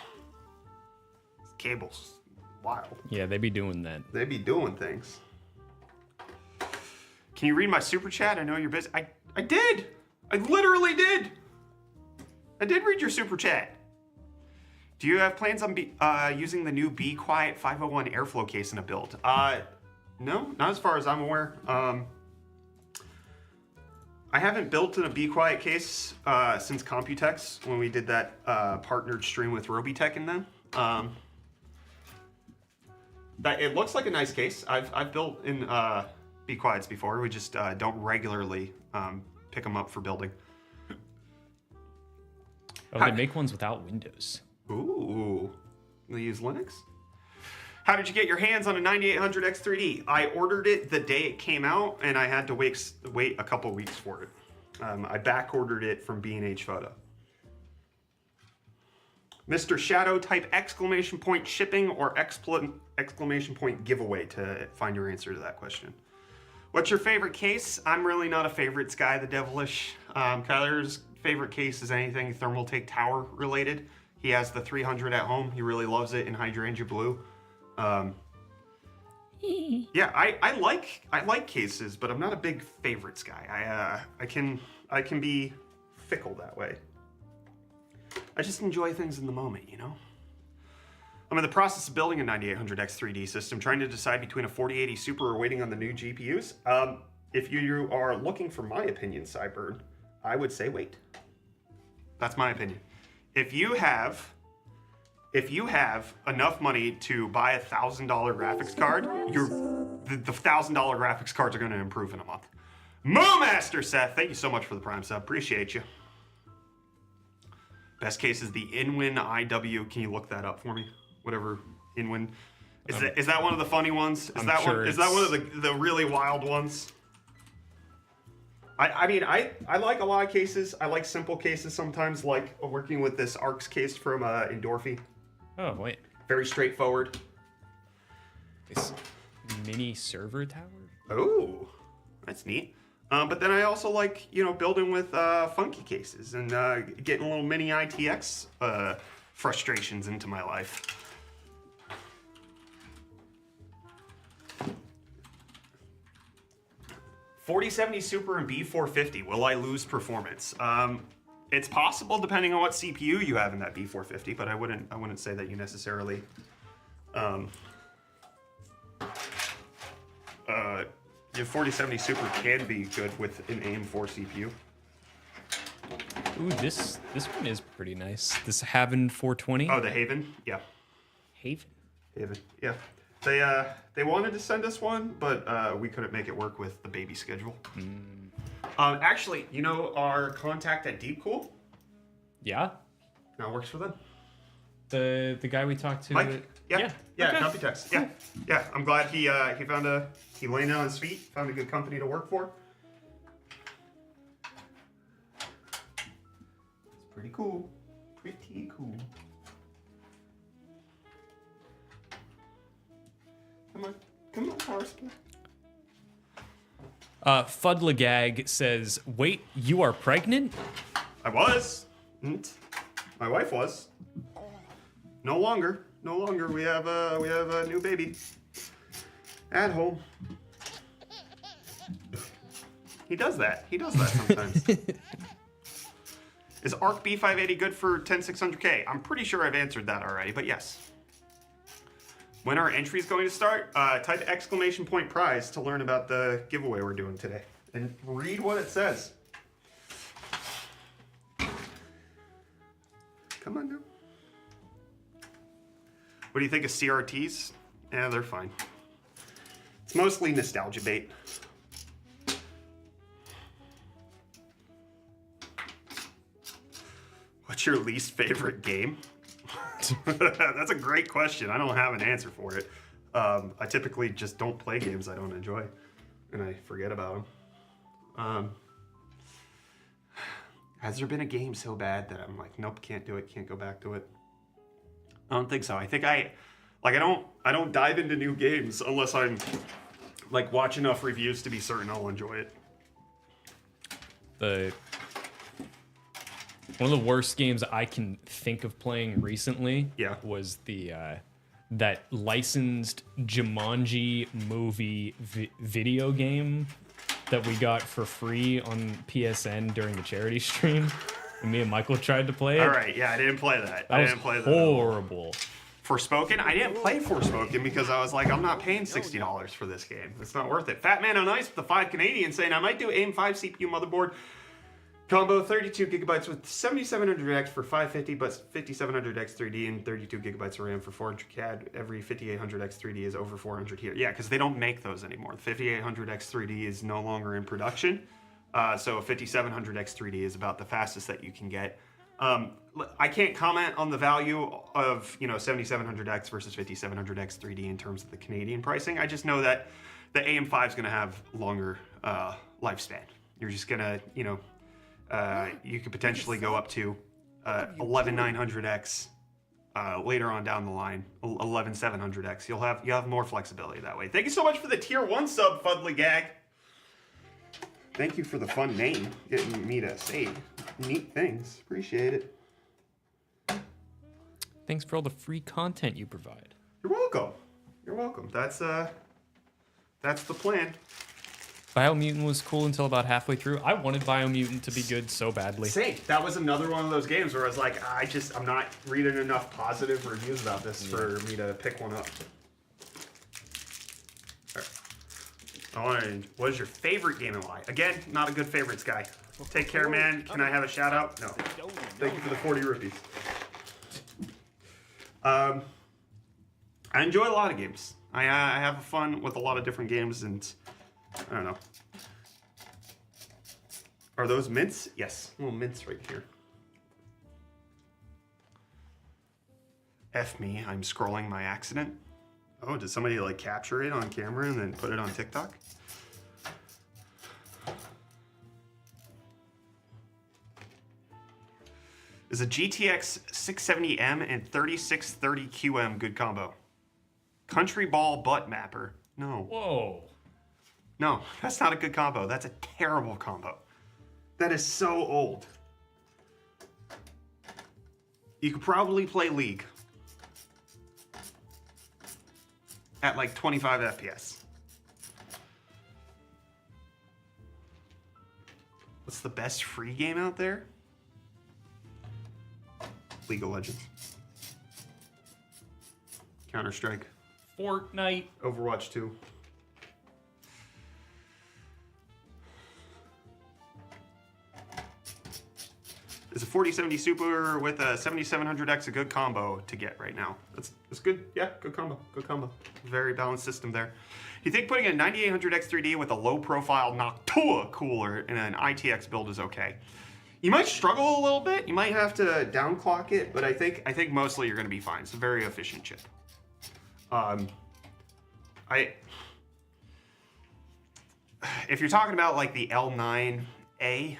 this cable's wild. Yeah, they be doing that. They be doing things. Can you read my super chat? I know you're busy. I did. I literally did. I did read your super chat. Do you have plans on using the new Be Quiet 501 airflow case in a build? No, not as far as I'm aware. I haven't built in a Be Quiet case since Computex when we did that partnered stream with Robitech and them. It looks like a nice case. I've built in Be Quiets before. We just don't regularly pick them up for building. Oh, they make ones without Windows. Ooh, they use Linux? How did you get your hands on a 9800 X3D? I ordered it the day it came out, and I had to wait a couple weeks for it. I back ordered it from B&H Photo. Mr. Shadow, type exclamation point shipping or exclamation point giveaway to find your answer to that question. What's your favorite case? I'm really not a favorites guy, the devilish. Kyler's favorite case is anything Thermaltake Tower related. He has the 300 at home. He really loves it in hydrangea blue. Yeah, I like cases, but I'm not a big favorites guy. I can be fickle that way. I just enjoy things in the moment, you know? I'm in the process of building a 9800 X3D system, trying to decide between a 4080 Super or waiting on the new GPUs. If you are looking for my opinion, Cyberg, I would say wait. That's my opinion. If you have enough money to buy a $1,000 graphics card, the $1,000 graphics cards are going to improve in a month. Moo Master Seth, thank you so much for the Prime sub. Appreciate you. Best case is the Inwin IW. Can you look that up for me? Whatever Inwin. Is that one of the funny ones? Is that one of the really wild ones? I mean, I like a lot of cases. I like simple cases sometimes, like working with this ARX case from Endorfy. Oh, wait. Very straightforward. This mini server tower? Oh, that's neat. But then I also like, building with funky cases and getting a little mini ITX frustrations into my life. $4070 Super and B450, will I lose performance? It's possible depending on what CPU you have in that B450, but I wouldn't say that you necessarily your 4070 Super can be good with an AM4 CPU. Ooh, this one is pretty nice. This Haven 420. Oh, the Haven? Yeah. Haven. Yeah. They wanted to send us one, but we couldn't make it work with the baby schedule. Actually, our contact at Deepcool? Yeah. Now works for them. The guy we talked to. Mike? Yeah, Okay. Computex. Yeah. I'm glad he landed on his feet, found a good company to work for. It's pretty cool. Pretty cool. Come on, Power Supply. Fudlagag says, "Wait, you are pregnant?" I was. My wife was. No longer. We have a new baby at home. He does that sometimes. Is ARC B580 good for 10600K? I'm pretty sure I've answered that already, but yes. When are entries going to start? Type exclamation point prize to learn about the giveaway we're doing today. And read what it says. Come on now. What do you think of CRTs? Yeah, they're fine. It's mostly nostalgia bait. What's your least favorite game? That's a great question. I don't have an answer for it. I typically just don't play games I don't enjoy, and I forget about them. Has there been a game so bad that I'm like, nope, can't do it, can't go back to it? I don't think so. I think I don't dive into new games unless I'm like watch enough reviews to be certain I'll enjoy it. One of the worst games I can think of playing recently was the that licensed Jumanji movie video game that we got for free on PSN during the charity stream. And me and Michael tried to play it. All right, yeah, I didn't play that. That I was didn't play that. horrible. Forspoken? I didn't play Forspoken because I was like, I'm not paying $60 for this game. It's not worth it. Fat Man on Ice with the 5 Canadian saying, I might do AIM 5 CPU motherboard combo, 32 gigabytes with 7700X for $550, but 5700X 3D and 32 gigabytes of RAM for 400 CAD. Every 5800X 3D is over 400 here. Yeah, because they don't make those anymore. The 5800X 3D is no longer in production. So a 5700X 3D is about the fastest that you can get. I can't comment on the value of 7700X versus 5700X 3D in terms of the Canadian pricing. I just know that the AM5 is going to have longer lifespan. You're just going to, you could potentially go up to 11900X later on down the line, 11700X. You'll have more flexibility that way. Thank you so much for the tier 1 sub, Fudly Gag. Thank you for the fun name, getting me to say neat things. Appreciate it. Thanks for all the free content you provide. You're welcome. You're welcome. That's the plan. Biomutant was cool until about halfway through. I wanted Biomutant to be good so badly. Same. That was another one of those games where I was like, I'm not reading enough positive reviews about this for me to pick one up. What is your favorite game and why? Again, not a good favorites guy. Take care, man. Can I have a shout out? No. Thank you for the 40 rupees. I enjoy a lot of games. I have fun with a lot of different games, and I don't know. Are those mints? Yes, little mints right here. F me, I'm scrolling my accident. Oh, did somebody like capture it on camera and then put it on TikTok? Is a GTX 670M and 3630QM good combo? Country Ball Butt Mapper. No. Whoa. No, that's not a good combo. That's a terrible combo. That is so old. You could probably play League at like 25 FPS. What's the best free game out there? League of Legends. Counter-Strike. Fortnite. Overwatch 2. Is a 4070 Super with a 7700X a good combo to get right now? That's good. Yeah, good combo. Good combo. Very balanced system there. Do you think putting a 9800X 3D with a low-profile Noctua cooler in an ITX build is okay? You might struggle a little bit. You might have to downclock it, but I think mostly you're going to be fine. It's a very efficient chip. If you're talking about like the L9A,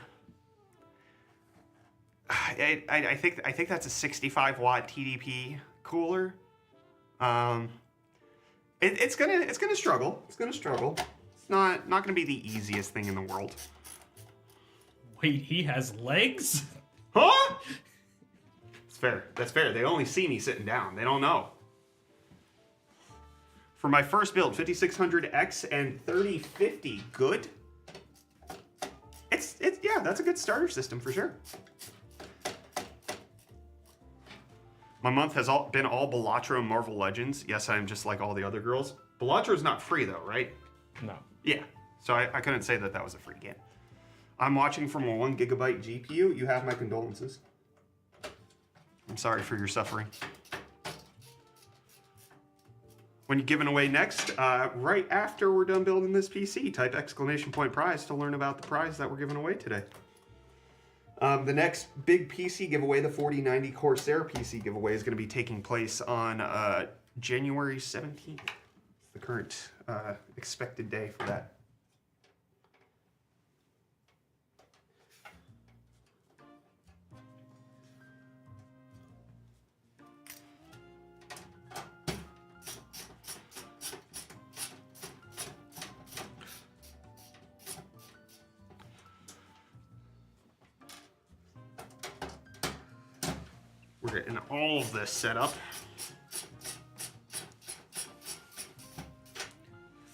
I think that's a 65 watt TDP cooler. It's gonna struggle. It's gonna struggle. It's not gonna be the easiest thing in the world. Wait, he has legs? Huh? It's fair. That's fair. They only see me sitting down. They don't know. For my first build, 5600X and 3050, good. It's yeah, that's a good starter system for sure. My month has been all Balatro and Marvel Legends. Yes, I'm just like all the other girls. Balatro's not free though, right? No. Yeah, so I couldn't say that was a free game. I'm watching from a 1 gigabyte GPU. You have my condolences. I'm sorry for your suffering. when you're giving away next, right after we're done building this PC. Type !prize to learn about the prize that we're giving away today. The next big PC giveaway, the 4090 Corsair PC giveaway, is going to be taking place on January 17th. It's the current expected day for that. We're getting all of this set up.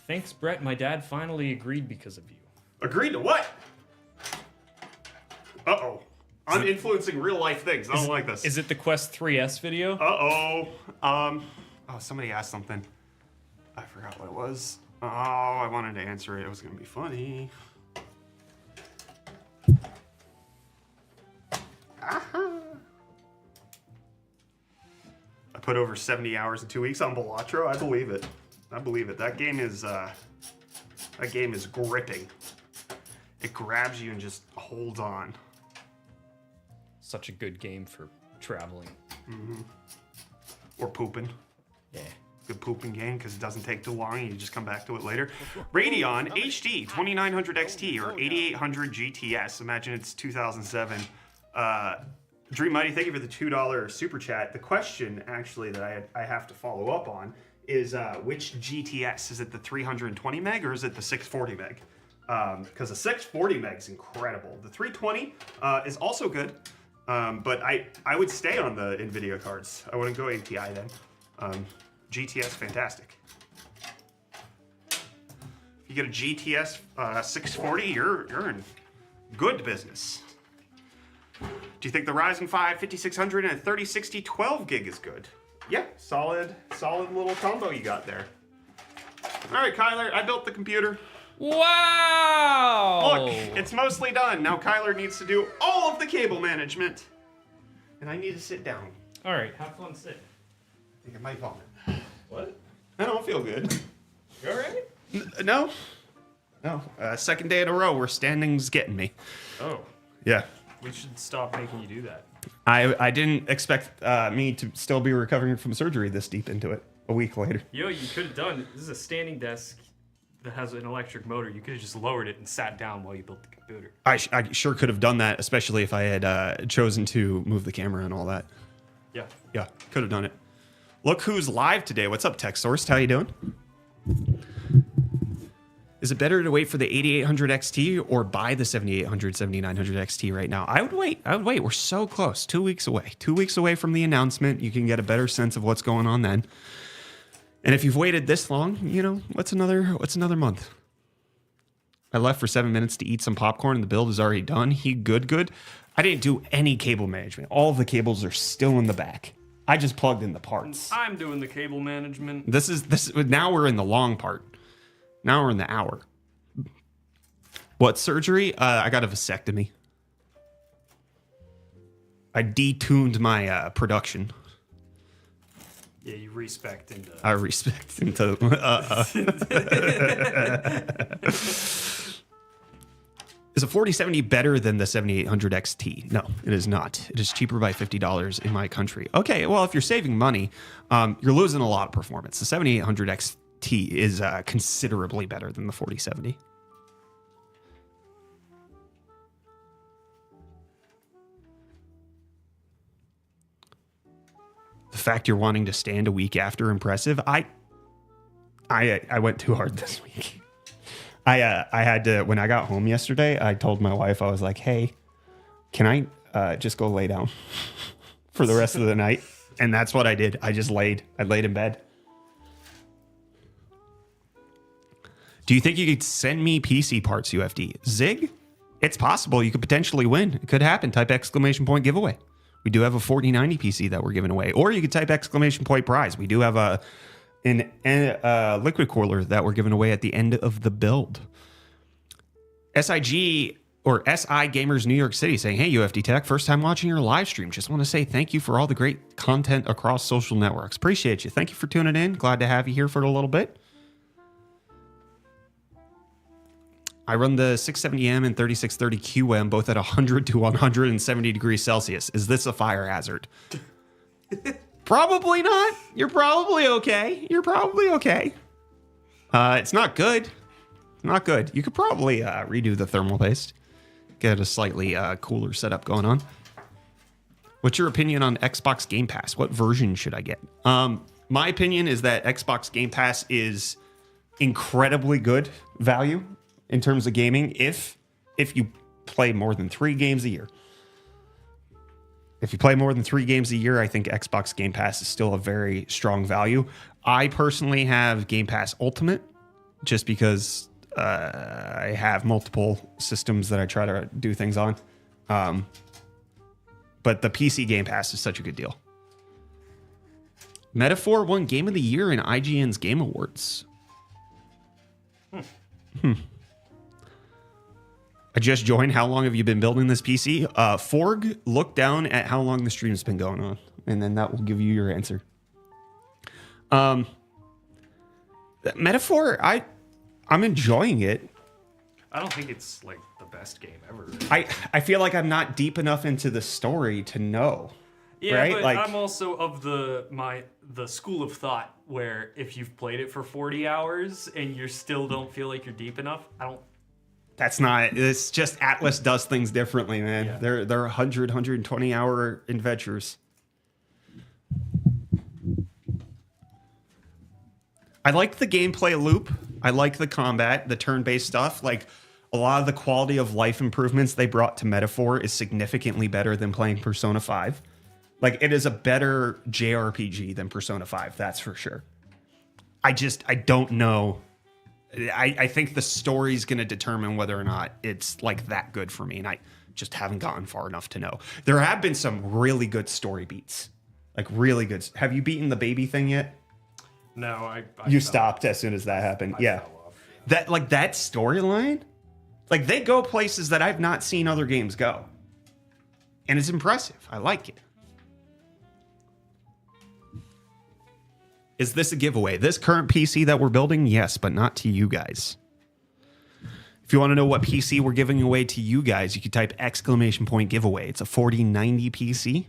Thanks, Brett. My dad finally agreed because of you. Agreed to what? Uh-oh. I'm influencing real life things. I don't like this. Is it the Quest 3S video? Uh-oh. Oh, somebody asked something. I forgot what it was. Oh, I wanted to answer it. It was going to be funny. I put over 70 hours in 2 weeks on Balatro. I believe it. I believe it. That game is gripping. It grabs you and just holds on. Such a good game for traveling. Mm-hmm. Or pooping. Yeah. Good pooping game because it doesn't take too long and you just come back to it later. Radeon HD 2900 XT or 8800 GTS. Imagine it's 2007. Dream Mighty, thank you for the $2 super chat. The question actually that I have to follow up on is which GTS? Is it the 320 meg or is it the 640 meg? Because the 640 meg is incredible. The 320 is also good, but I would stay on the NVIDIA cards. I wouldn't go ATI then. GTS, fantastic. If you get a GTS 640, you're in good business. Do you think the Ryzen 5 5600 and a 3060 12 gig is good? Yeah, solid little combo you got there. All right, Kyler, I built the computer. Wow! Look, it's mostly done. Now Kyler needs to do all of the cable management. And I need to sit down. All right, have fun sitting. I think I might vomit. What? I don't feel good. You all right? No. Second day in a row where standing's getting me. Oh, Yeah. we should stop making you do that. I didn't expect me to still be recovering from surgery this deep into it a week later. Yo, you could have done. This is a standing desk that has an electric motor. You could have just lowered it and sat down while you built the computer. I sure could have done that, especially if I had chosen to move the camera and all that. Yeah. Yeah, could have done it. Look who's live today. What's up, Tech Source? How you doing? Is it better to wait for the 8800 XT or buy the 7800, 7900 XT right now? I would wait. We're so close. 2 weeks away. 2 weeks away from the announcement. You can get a better sense of what's going on then. And if you've waited this long, you know, what's another month? I left for 7 minutes to eat some popcorn and the build is already done. Good. I didn't do any cable management. All of the cables are still in the back. I just plugged in the parts. I'm doing the cable management. This now we're in the long part. Now we're in the hour. What surgery? I got a vasectomy. I detuned my production. Yeah, you respect into. I respect into. Is a 4070 better than the 7800 XT? No, it is not. It is cheaper by $50 in my country. Okay, well, if you're saving money, you're losing a lot of performance. The 7800 XT is considerably better than the 4070. The fact you're wanting to stand a week after impressive. I went too hard this week. I had to, when I got home yesterday, I told my wife, I was like, hey, can I just go lay down for the rest of the night? And that's what I did. I laid in bed. Do you think you could send me PC parts, UFD? Zig? It's possible. You could potentially win. It could happen. Type !point giveaway. We do have a 4090 PC that we're giving away. Or you could type !point prize. We do have a liquid cooler that we're giving away at the end of the build. SIG or SI Gamers New York City saying, hey, UFD Tech, first time watching your live stream. Just want to say thank you for all the great content across social networks. Appreciate you. Thank you for tuning in. Glad to have you here for a little bit. I run the 670M and 3630QM both at 100 to 170 degrees Celsius. Is this a fire hazard? Probably not. You're probably okay. You're probably okay. It's not good. Not good. You could probably redo the thermal paste. Get a slightly cooler setup going on. What's your opinion on Xbox Game Pass? What version should I get? My opinion is that Xbox Game Pass is incredibly good value in terms of gaming if you play more than 3 games a year. If you play more than 3 games a year, I think Xbox Game Pass is still a very strong value. I personally have Game Pass Ultimate just because I have multiple systems that I try to do things on. But the PC Game Pass is such a good deal. Metaphor won Game of the Year in IGN's Game Awards. I just joined. How long have you been building this PC? Forg, look down at how long the stream's been going on, and then that will give you your answer. Metaphor, I'm enjoying it. I don't think it's like the best game ever. I feel like I'm not deep enough into the story to know. Yeah, right? but Like, I'm also of the school of thought where if you've played it for 40 hours and you still don't feel like you're deep enough, that's not. It's just Atlas does things differently, man. Yeah. They're 120 hour adventures. I like the gameplay loop. I like the combat, the turn-based stuff. Like a lot of the quality of life improvements they brought to Metaphor is significantly better than playing Persona 5. Like it is a better JRPG than Persona 5, that's for sure. I don't know. I think the story's going to determine whether or not it's like that good for me, and I just haven't gotten far enough to know. There have been some really good story beats, like really good. Have you beaten the baby thing yet? no, I You stopped as soon as that happened. Yeah, fell off. that storyline, like they go places that I've not seen other games go, and it's impressive. I like it. Is this a giveaway? This current PC that we're building? Yes, but not to you guys. If you want to know what PC we're giving away to you guys, you can type !giveaway. It's a 4090 PC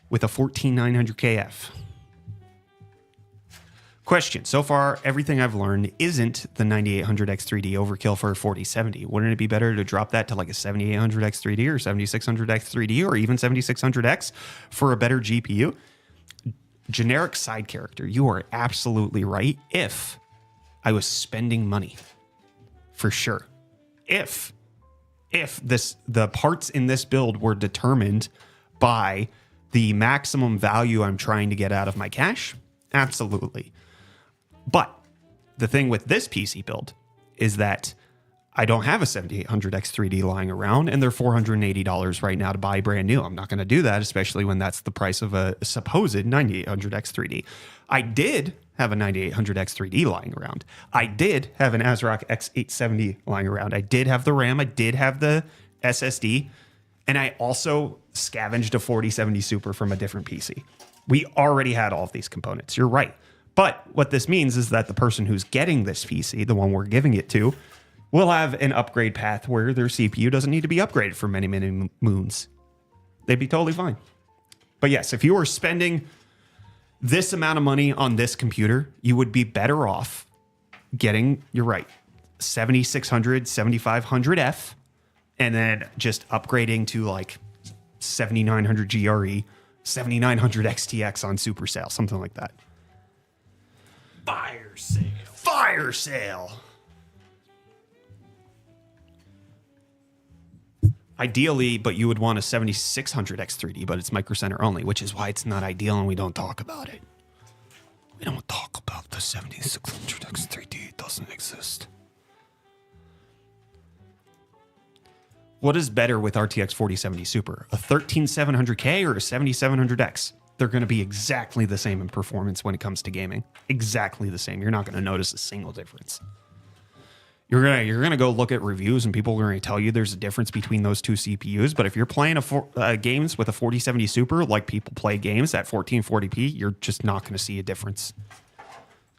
with a 14900KF. Question. So far, everything I've learned isn't the 9800X3D overkill for a 4070. Wouldn't it be better to drop that to like a 7800X3D or 7600X3D or even 7600X for a better GPU? Generic side character, you are absolutely right. If I was spending money, for sure. If the parts in this build were determined by the maximum value I'm trying to get out of my cash, absolutely. But the thing with this PC build is that I don't have a 7800X3D lying around, and they're $480 right now to buy brand new. I'm not going to do that, especially when that's the price of a supposed 9800X3D. I did have a 9800X3D lying around. I did have an Asrock X870 lying around. I did have the RAM. I did have the SSD. And I also scavenged a 4070 Super from a different PC. We already had all of these components. You're right. But what this means is that the person who's getting this PC, the one we're giving it to, will have an upgrade path where their CPU doesn't need to be upgraded for many, many moons. They'd be totally fine. But yes, if you were spending this amount of money on this computer, you would be better off getting, you're right, 7600, 7500F, and then just upgrading to like 7900 GRE, 7900 XTX on super sale, something like that. Fire sale. Fire sale. Ideally, but you would want a 7600 X3D, but it's Micro Center only, which is why it's not ideal and we don't talk about it. We don't talk about the 7600 X3D. It doesn't exist. What is better with RTX 4070 Super? A 13700K or a 7700X? They're going to be exactly the same in performance when it comes to gaming. Exactly the same. You're not going to notice a single difference. You're gonna go look at reviews and people are gonna tell you there's a difference between those two CPUs. But if you're playing games with a 4070 Super, like people play games at 1440p, you're just not gonna see a difference.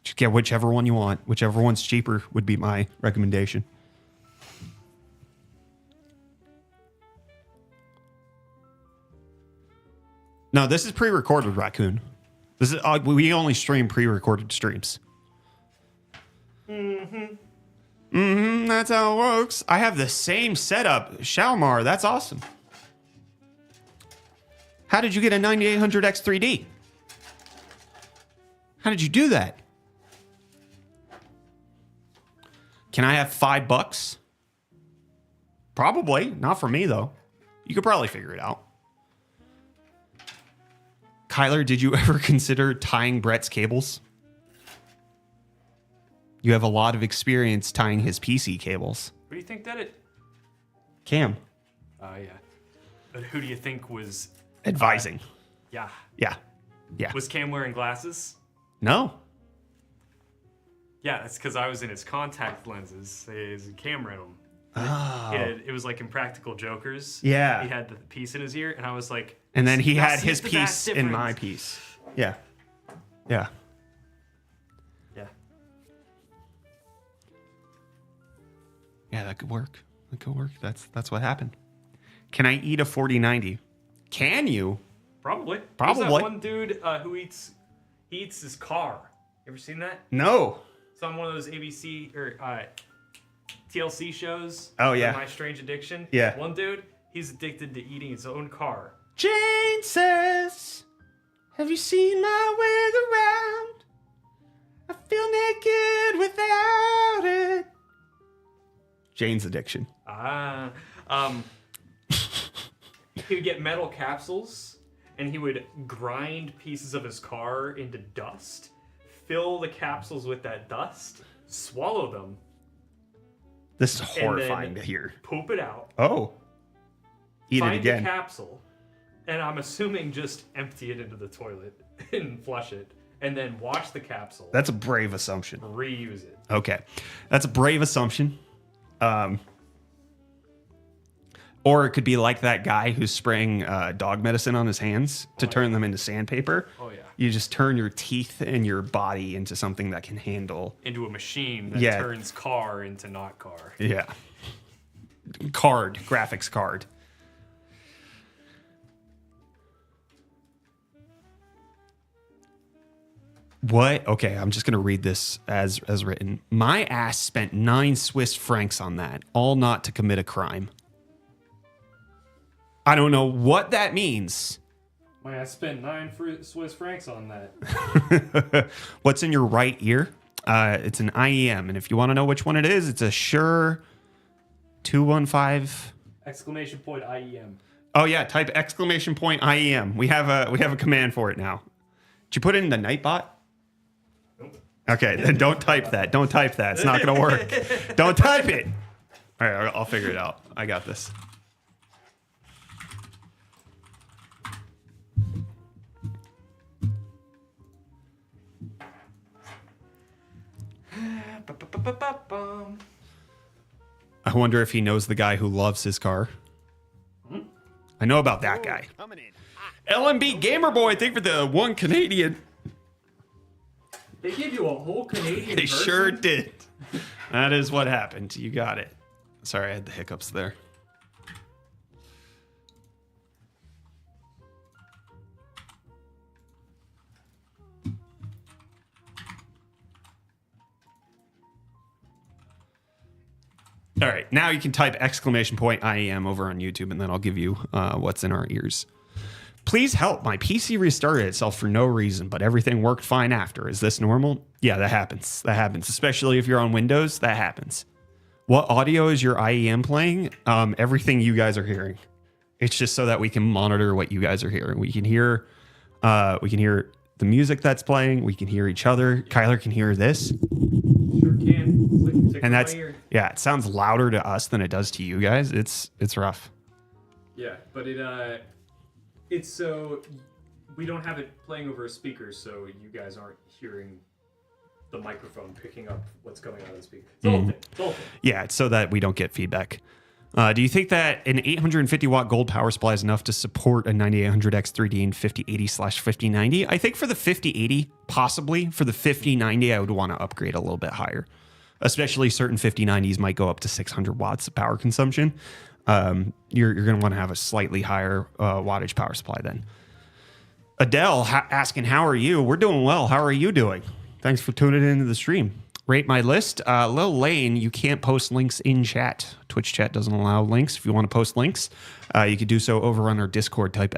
Just get whichever one you want. Whichever one's cheaper would be my recommendation. No, this is pre-recorded, Raccoon. This is we only stream pre-recorded streams. That's how it works. I have the same setup. Shalmar, that's awesome. How did you get a 9800X 3D? How did you do that? Can I have $5? Probably. Not for me, though. You could probably figure it out. Kyler, did you ever consider tying Brett's cables? You have a lot of experience tying his PC cables. What do you think that it? Cam. Yeah. But who do you think was Advising. Yeah. Yeah. Yeah. Was Cam wearing glasses? No. Yeah, that's because I was in his contact lenses. His camera in them. Oh. It was like Impractical Jokers. Yeah. He had the piece in his ear, and I was like. And then he "Now had see his the vast piece in my difference." piece. Yeah. Yeah. Yeah. Yeah, that could work. That could work. That's what happened. Can I eat a 4090? Can you? Probably. Probably. There's that one dude who eats his car. You ever seen that? No. It's on one of those ABC or TLC shows. Oh, yeah. My Strange Addiction. Yeah. One dude, he's addicted to eating his own car. Jane says, have you seen my ways around? I feel naked without it. Jane's addiction. He would get metal capsules and he would grind pieces of his car into dust, fill the capsules with that dust, swallow them, This is horrifying to hear. poop it out, Oh. Eat find it again. the capsule, and I'm assuming just empty it into the toilet and flush it, and then wash the capsule, That's a brave assumption. reuse it. Okay. That's a brave assumption. Or it could be like that guy who's spraying dog medicine on his hands to turn them into sandpaper. Oh, yeah. You just turn your teeth and your body into something that can handle. Into a machine that Yeah. turns car into not car. Yeah. Graphics card. What? Okay, I'm just going to read this as written. My ass spent 9 Swiss francs on that, all not to commit a crime. I don't know what that means. I spent 9 Swiss francs on that. What's in your right ear? It's an IEM, and if you want to know which one it is, it's a Shure 215. Exclamation point IEM. Oh yeah, type exclamation point IEM. We have a command for it now. Did you put it in the Nightbot? Nope. Okay, then don't type that. Don't type that. It's not gonna work. Don't type it. All right, I'll figure it out. I got this. I wonder if he knows the guy who loves his car. I know about that guy. LMB Gamer Boy, thank you for the 1 Canadian. They gave you a whole Canadian They person? sure did. That is what happened. You got it. Sorry, I had the hiccups there. All right, now you can type exclamation point IEM over on YouTube, and then I'll give you what's in our ears. Please help. My PC restarted itself for no reason, but everything worked fine after. Is this normal? Yeah, that happens. That happens, especially if you're on Windows. That happens. What audio is your IEM playing? Everything you guys are hearing. It's just so that we can monitor what you guys are hearing. We can hear the music that's playing. We can hear each other. Kyler can hear this. Sure can. It's like you tickle And that's my ear. yeah, it sounds louder to us than it does to you guys. It's rough. Yeah, but it's so we don't have it playing over a speaker, so you guys aren't hearing the microphone picking up what's going on in the speaker. It's the whole thing. It's the whole thing. Yeah, it's so that we don't get feedback. Do you think that an 850 watt gold power supply is enough to support a 9800X3D and 5080/5090? I think for the 5080, possibly. For the 5090, I would want to upgrade a little bit higher. Especially certain 5090s might go up to 600 watts of power consumption. You're going to want to have a slightly higher wattage power supply then. Adele asking, how are you? We're doing well. How are you doing? Thanks for tuning into the stream. Rate my list. Lil Lane, you can't post links in chat. Twitch chat doesn't allow links. If you want to post links, you could do so over on our Discord. Type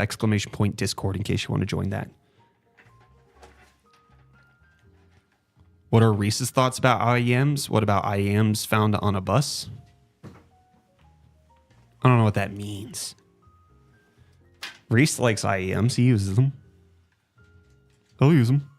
!Discord in case you want to join that. What are Reese's thoughts about IEMs? What about IEMs found on a bus? I don't know what that means. Reese likes IEMs. He uses them. I'll use them.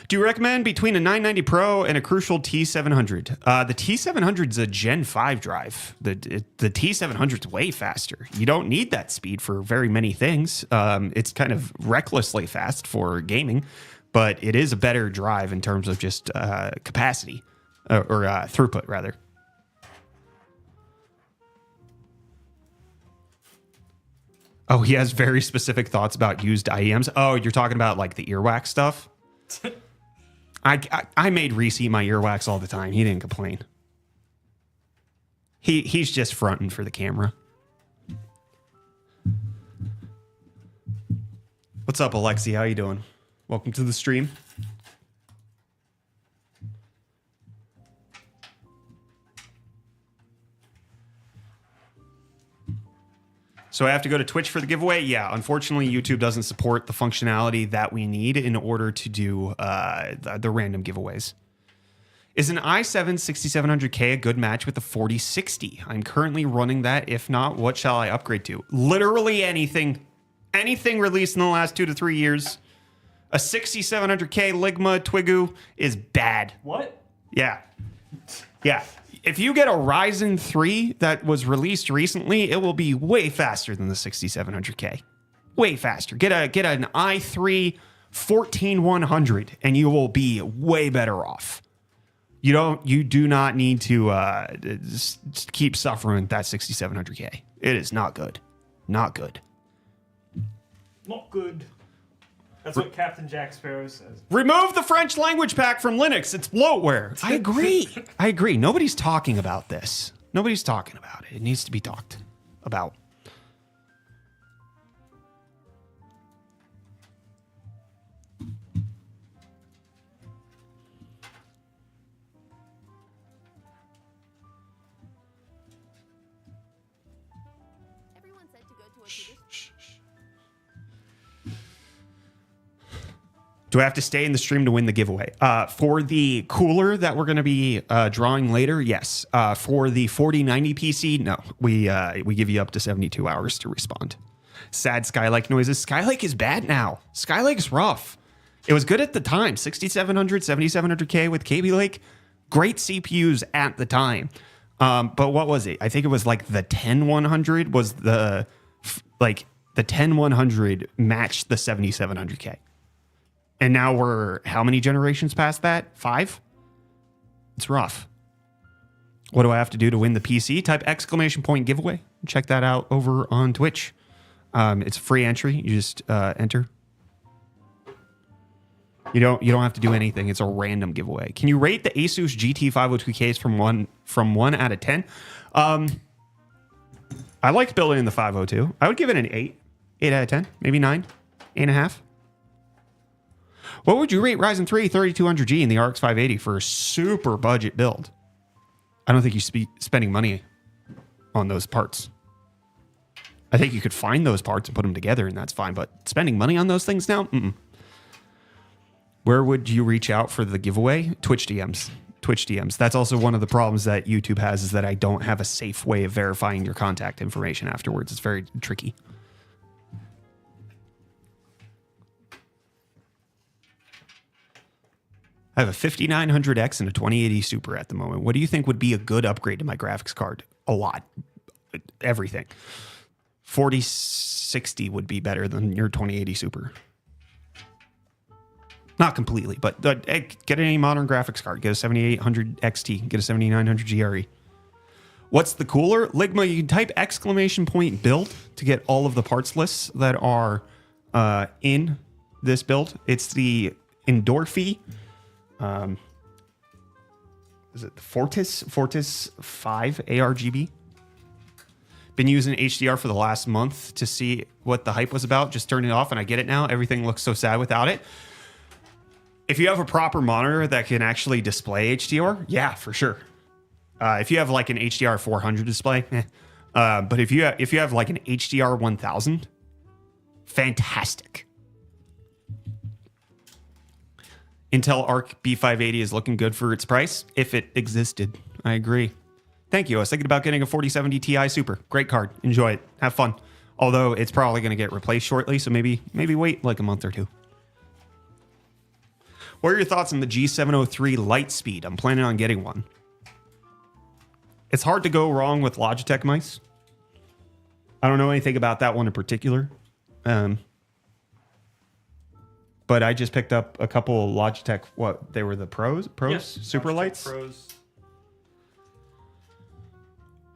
Do you recommend between a 990 Pro and a Crucial T700? The T700 is a Gen 5 drive. The T700 is way faster. You don't need that speed for very many things. It's kind of recklessly fast for gaming, but it is a better drive in terms of just capacity or throughput, rather. Oh, he has very specific thoughts about used IEMs. Oh, you're talking about like the earwax stuff? I made Reese eat my earwax all the time. He didn't complain. He's just fronting for the camera. What's up, Alexi? How you doing? Welcome to the stream. So I have to go to Twitch for the giveaway? Yeah, unfortunately, YouTube doesn't support the functionality that we need in order to do the random giveaways. Is an i7 6700K a good match with the 4060? I'm currently running that. If not, what shall I upgrade to? Literally anything. Anything released in the last 2 to 3 years. A 6700K Ligma Twigu is bad. What? Yeah. Yeah. If you get a Ryzen 3 that was released recently, it will be way faster than the 6700K. Way faster. Get an i3 14100 and you will be way better off. You do not need to keep suffering with that 6700K. It is not good. Not good. Not good. That's what Captain Jack Sparrow says. Remove the French language pack from Linux. It's bloatware. I agree. I agree. Nobody's talking about this. Nobody's talking about it. It needs to be talked about. Everyone said to go to a traditional. Do I have to stay in the stream to win the giveaway? For the cooler that we're going to be drawing later, yes. For the 4090 PC, no. We give you up to 72 hours to respond. Sad Skylake noises. Skylake is bad now. Skylake's rough. It was good at the time. 6700, 7700K with KB Lake. Great CPUs at the time. But what was it? I think it was like the 10100 was the 10100 matched the 7700K. And now we're how many generations past that? 5? It's rough. What do I have to do to win the PC? Type !giveaway. Check that out over on Twitch. It's a free entry. You just enter. You don't have to do anything. It's a random giveaway. Can you rate the Asus GT502Ks from 1 out of 10? I liked building in the 502. I would give it an 8. 8 out of 10. Maybe 9. 8.5. What would you rate Ryzen 3 3200G in the RX 580 for a super budget build? I don't think you should be spending money on those parts. I think you could find those parts and put them together, and that's fine. But spending money on those things now? Mm-mm. Where would you reach out for the giveaway? Twitch DMs. Twitch DMs. That's also one of the problems that YouTube has, is that I don't have a safe way of verifying your contact information afterwards. It's very tricky. I have a 5900X and a 2080 Super at the moment. What do you think would be a good upgrade to my graphics card? A lot. Everything. 4060 would be better than your 2080 Super. Not completely, but get any modern graphics card. Get a 7800 XT. Get a 7900 GRE. What's the cooler? Ligma, you can type !build to get all of the parts lists that are in this build. It's the Endorfy. Is it the Fortis 5 ARGB? Been using HDR for the last month to see what the hype was about. Just turned it off and I get it now. Everything looks so sad without it. If you have a proper monitor that can actually display HDR, yeah, for sure. If you have like an HDR 400 display, but if you have like an HDR 1000, fantastic. Intel Arc B580 is looking good for its price, if it existed. I agree. Thank you. I was thinking about getting a 4070 Ti Super. Great card. Enjoy it. Have fun. Although it's probably going to get replaced shortly, so maybe wait like a month or two. What are your thoughts on the G703 Lightspeed? I'm planning on getting one. It's hard to go wrong with Logitech mice. I don't know anything about that one in particular. But I just picked up a couple of Logitech, they were the Pros? Yes, Super Logitech Lights? Pros.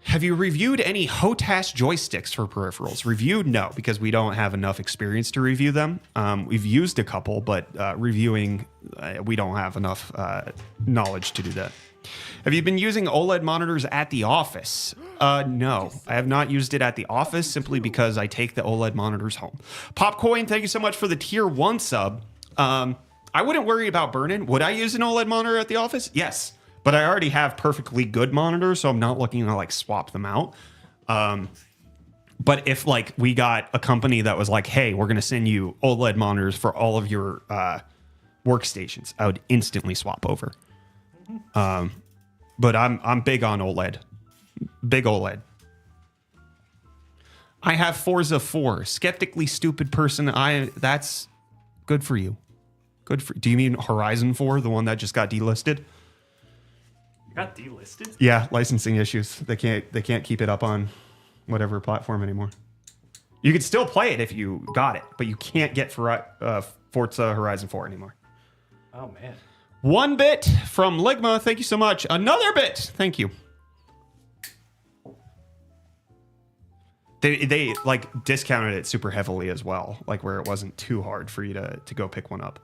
Have you reviewed any HOTAS joysticks for peripherals? Reviewed? No, because we don't have enough experience to review them. We've used a couple, but reviewing, we don't have enough knowledge to do that. Have you been using OLED monitors at the office? No, I have not used it at the office simply because I take the OLED monitors home. Popcoin, thank you so much for the tier 1 sub. I wouldn't worry about burn-in. Would I use an OLED monitor at the office? Yes, but I already have perfectly good monitors, so I'm not looking to like swap them out. But if like we got a company that was like, hey, we're going to send you OLED monitors for all of your workstations, I would instantly swap over. But I'm big on OLED. Big OLED. I have Forza 4. Skeptically stupid person. That's good for you. Do you mean Horizon 4, the one that just got delisted? You got delisted? Yeah, licensing issues. They can't keep it up on whatever platform anymore. You could still play it if you got it, but you can't get Forza Horizon 4 anymore. Oh man. 1 bit from Ligma. Thank you so much. Another bit. Thank you. They like discounted it super heavily as well, like where it wasn't too hard for you to go pick one up.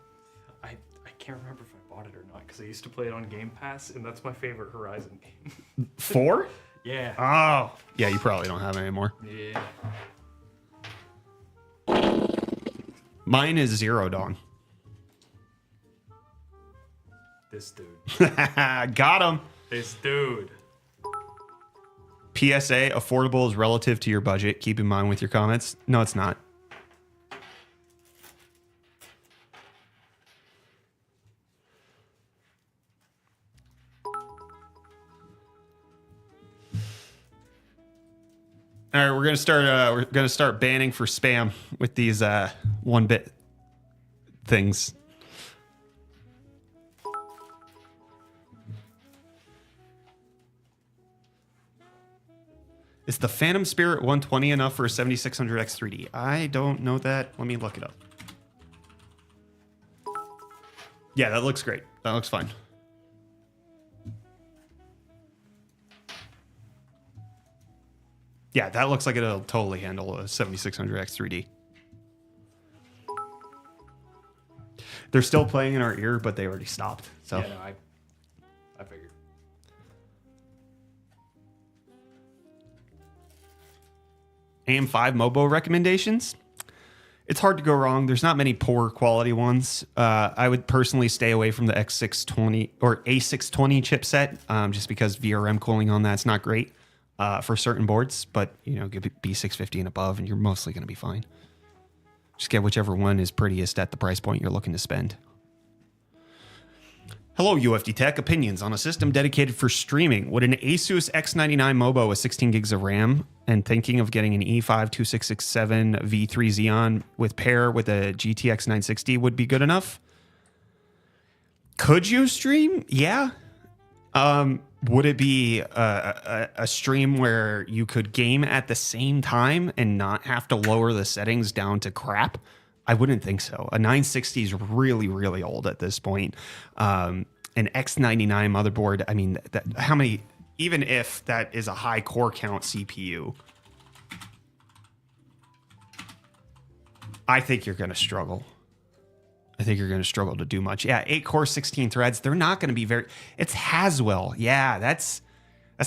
I can't remember if I bought it or not because I used to play it on Game Pass and that's my favorite Horizon game. 4? Yeah. Oh. Yeah, you probably don't have it anymore. Yeah. Mine is Zero Dawn. This dude. Got him. This dude. PSA, affordable is relative to your budget. Keep in mind with your comments. No, it's not. All right, we're gonna start banning for spam with these 1-bit things. Is the Phantom Spirit 120 enough for a 7600 X3D? I don't know that. Let me look it up. Yeah, that looks great. That looks fine. Yeah, that looks like it'll totally handle a 7600 X3D. They're still playing in our ear, but they already stopped. So Yeah, no, I figured. AM5 Mobo recommendations. It's hard to go wrong. There's not many poor quality ones. I would personally stay away from the X620 or A620 chipset, just because VRM cooling on that's not great for certain boards. But get B650 and above, and you're mostly going to be fine. Just get whichever one is prettiest at the price point you're looking to spend. Hello, UFD Tech. Opinions on a system dedicated for streaming. Would an Asus X99 Mobo with 16 gigs of RAM and thinking of getting an E5 2667 V3 Xeon with pair with a GTX 960 would be good enough? Could you stream? Yeah. Would it be a stream where you could game at the same time and not have to lower the settings down to crap? I wouldn't think so. A 960 is really, really old at this point. An X99 motherboard, I mean, how many, even if that is a high core count CPU, I think you're going to struggle. I think you're going to struggle to do much. Yeah, 8 core, 16 threads. They're not going to be very... It's Haswell. Yeah, that's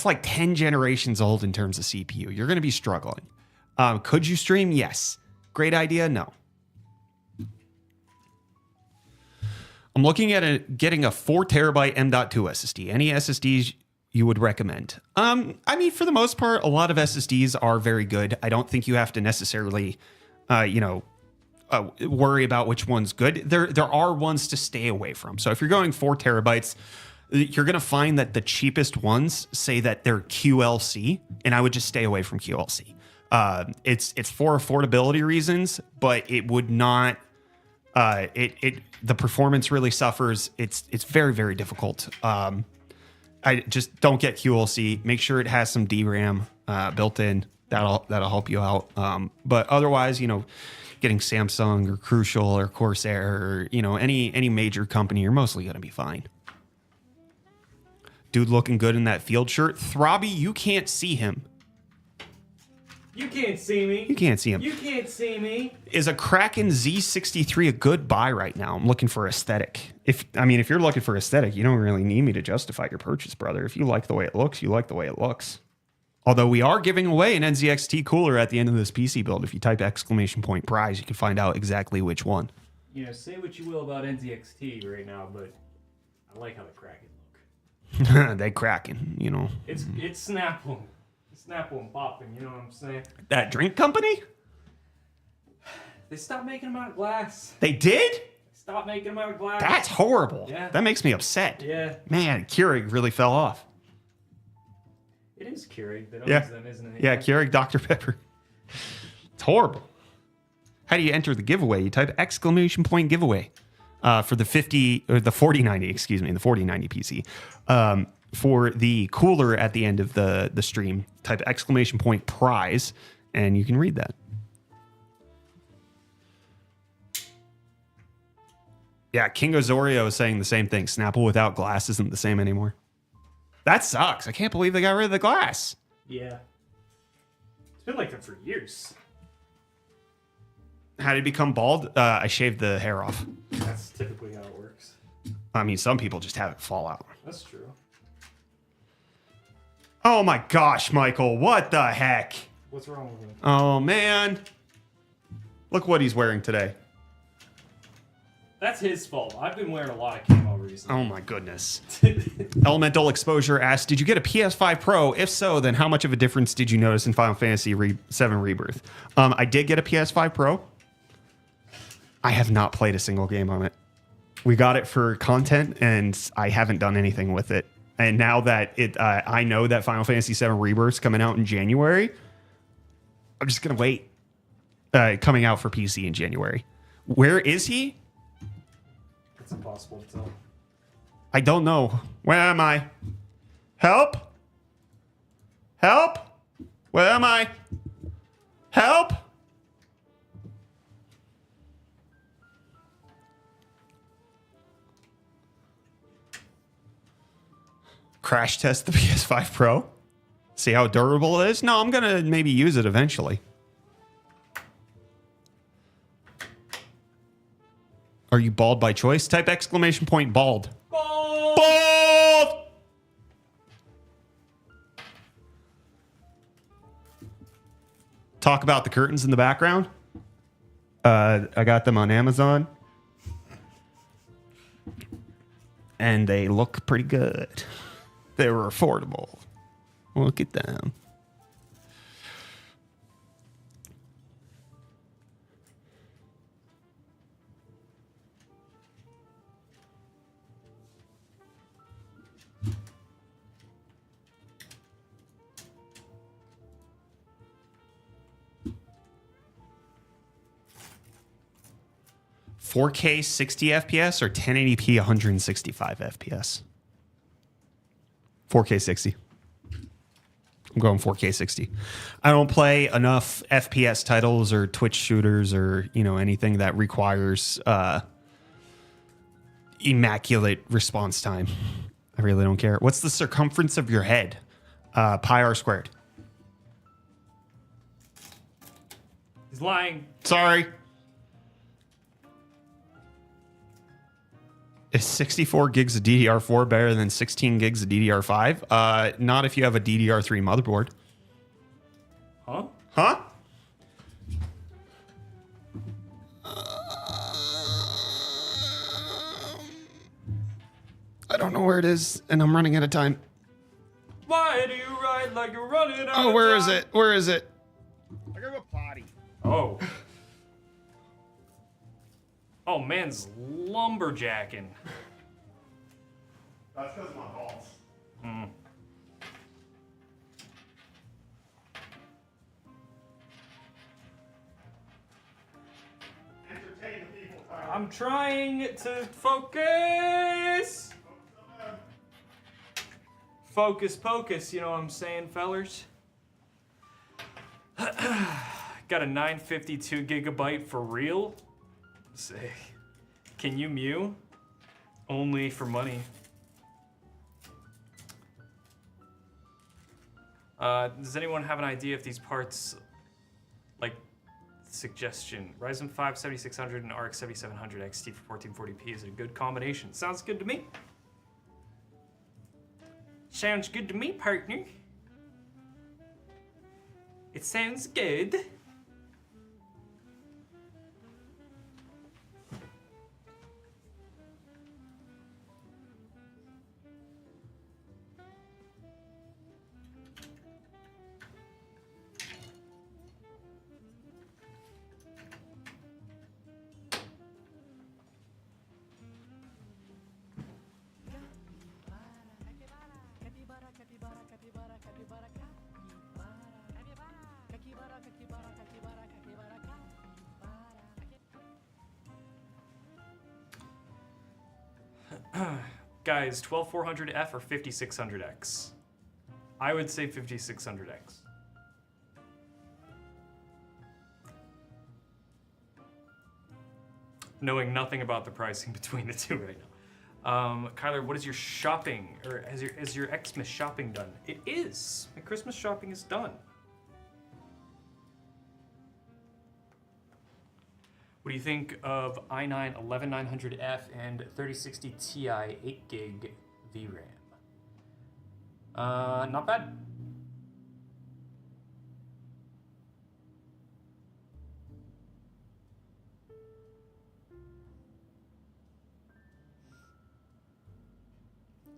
like 10 generations old in terms of CPU. You're going to be struggling. Could you stream? Yes. Great idea? No. I'm looking at getting a 4 terabyte M.2 SSD. Any SSDs you would recommend? I mean, for the most part, a lot of SSDs are very good. I don't think you have to necessarily, worry about which one's good. There are ones to stay away from. So if you're going 4 terabytes, you're going to find that the cheapest ones say that they're QLC, and I would just stay away from QLC. It's for affordability reasons, but it would not. The performance really suffers. It's very, very difficult. I just don't get QLC. Make sure it has some DRAM built in. That'll help you out. But otherwise, getting Samsung or Crucial or Corsair or any major company, you're mostly gonna be fine. Dude looking good in that field shirt. Throbby, you can't see him. You can't see me. You can't see him. You can't see me. Is a Kraken Z63 a good buy right now? I'm looking for aesthetic. If you're looking for aesthetic, you don't really need me to justify your purchase, brother. If you like the way it looks, you like the way it looks. Although we are giving away an NZXT cooler at the end of this PC build. If you type ! prize, you can find out exactly which one. Say what you will about NZXT right now, but I like how the Kraken look. They cracking, It's Snapple. Snapple and popping, you know what I'm saying? That drink company? They stopped making them out of glass. They did? Stop making them out of glass. That's horrible. Yeah. That makes me upset. Yeah. Man, Keurig really fell off. It is Keurig that owns Yeah. them, isn't it? Yeah, Keurig Dr. Pepper. It's horrible. How do you enter the giveaway? You type ! giveaway for the 4090, the 4090 PC. For the cooler at the end of the stream, type ! prize, and you can read that. Yeah, King Ozorio is saying the same thing. Snapple without glass isn't the same anymore. That sucks. I can't believe they got rid of the glass. Yeah. It's been like that for years. How did he become bald? I shaved the hair off. That's typically how it works. I mean, some people just have it fall out. That's true. Oh my gosh, Michael, what the heck? What's wrong with him? Oh man. Look what he's wearing today. That's his fault. I've been wearing a lot of camo recently. Oh my goodness. Elemental Exposure asked, did you get a PS5 Pro? If so, then how much of a difference did you notice in Final Fantasy VII Rebirth? I did get a PS5 Pro. I have not played a single game on it. We got it for content, and I haven't done anything with it. And now that I know that Final Fantasy VII Rebirth's coming out in January, I'm just gonna wait. Coming out for PC in January. Where is he? It's impossible to tell. I don't know. Where am I? Help! Help! Where am I? Help! Crash test the PS5 Pro? See how durable it is? No, I'm gonna maybe use it eventually. Are you bald by choice? Type ! bald. Bald! Bald! Talk about the curtains in the background. I got them on Amazon. And they look pretty good. They were affordable. Look at them. .4K 60 FPS or 1080p 165 FPS? 4K 60. I'm going 4K 60. I don't play enough FPS titles or Twitch shooters or, you know, anything that requires immaculate response time. I really don't care. What's the circumference of your head? Pi r squared. He's lying. Sorry. Is 64 gigs of DDR4 better than 16 gigs of DDR5? Not if you have a DDR3 motherboard. Huh? Huh? I don't know where it is, and I'm running out of time. Why do you ride like you're running out Oh, of where time? is it? Where is it? I gotta go potty. Oh. Oh, man's lumberjacking. That's because of my balls. Entertain the people, Tyler. I'm trying to focus. Focus pocus, you know what I'm saying, fellers? Got a 952 gigabyte for real? Say, can you Mew? Only for money. Does anyone have an idea if these parts, like, suggestion, Ryzen 5 7600 and RX 7700 XT for 1440p is a good combination? Sounds good to me. Sounds good to me, partner. It sounds good. Guys, 12400F or 5600X? I would say 5600X. Knowing nothing about the pricing between the two right now. Kyler, what is your shopping, or is your Xmas shopping done? It is. My Christmas shopping is done. What do you think of i9 11900F and 3060 Ti 8 gig VRAM? Not bad.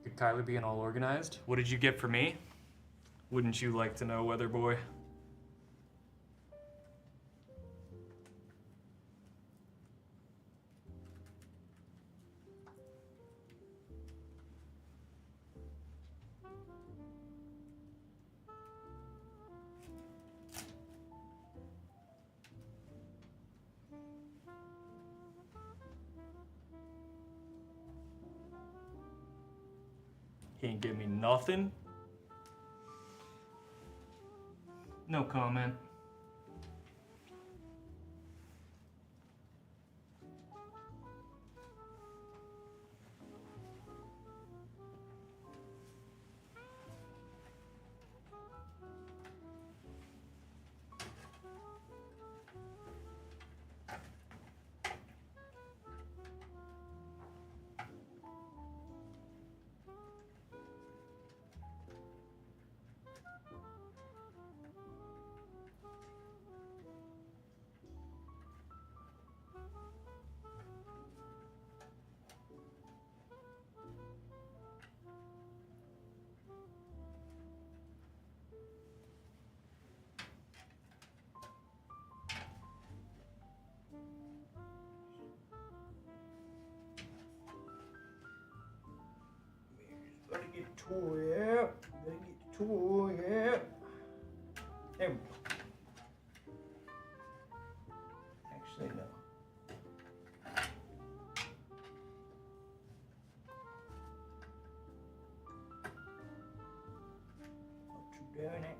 Could Kyler being all organized? What did you get for me? Wouldn't you like to know, Weather Boy? He ain't give me nothing. No comment. Gotta get the tool, yeah. Gotta get the tool, yeah. There we go. Actually, no. What you doing it?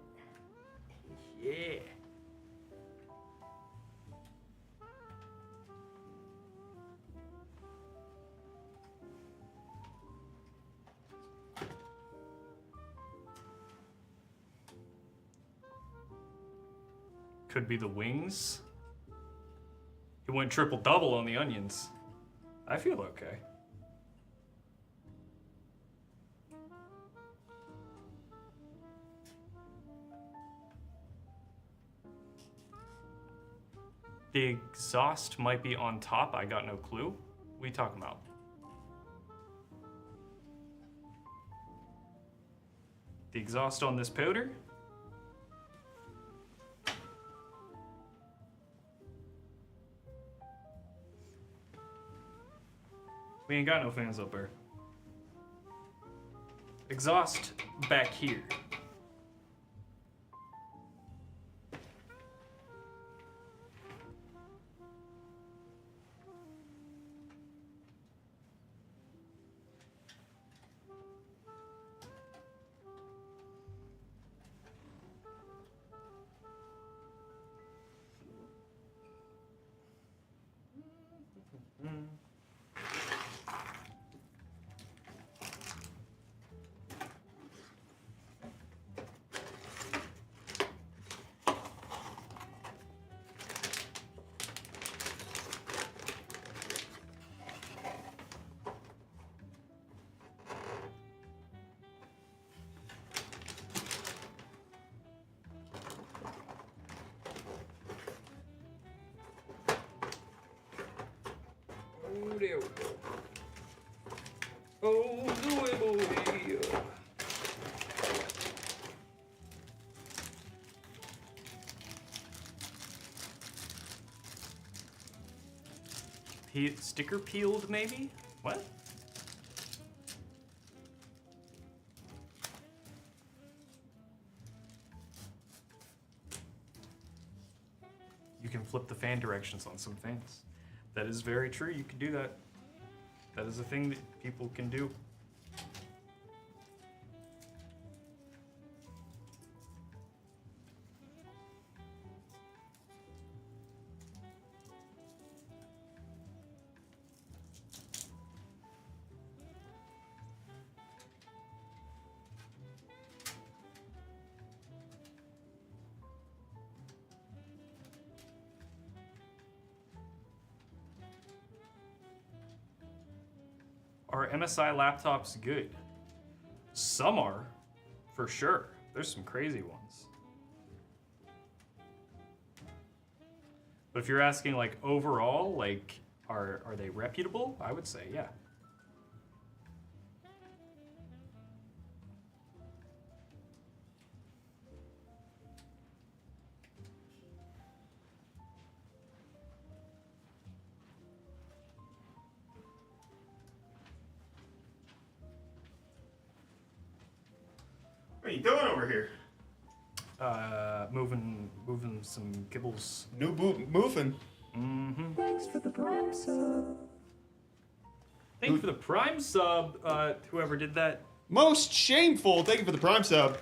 Could be the wings. He went triple-double on the onions. I feel okay. The exhaust might be on top. I got no clue. What are you talking about? The exhaust on this powder? We ain't got no fans up there. Exhaust back here. Oh, there we go. Oh, boy. Sticker peeled, maybe? What? You can flip the fan directions on some fans. That is very true. You can do that. That is a thing that people can do. Are MSI laptops good? Some are, for sure. There's some crazy ones. But if you're asking like overall, like are they reputable? I would say yeah. What are you doing over here? Moving some kibbles. New boot moving. Mm-hmm. Thanks for the prime sub. Thank you for the prime sub, whoever did that. Most shameful. Thank you for the prime sub.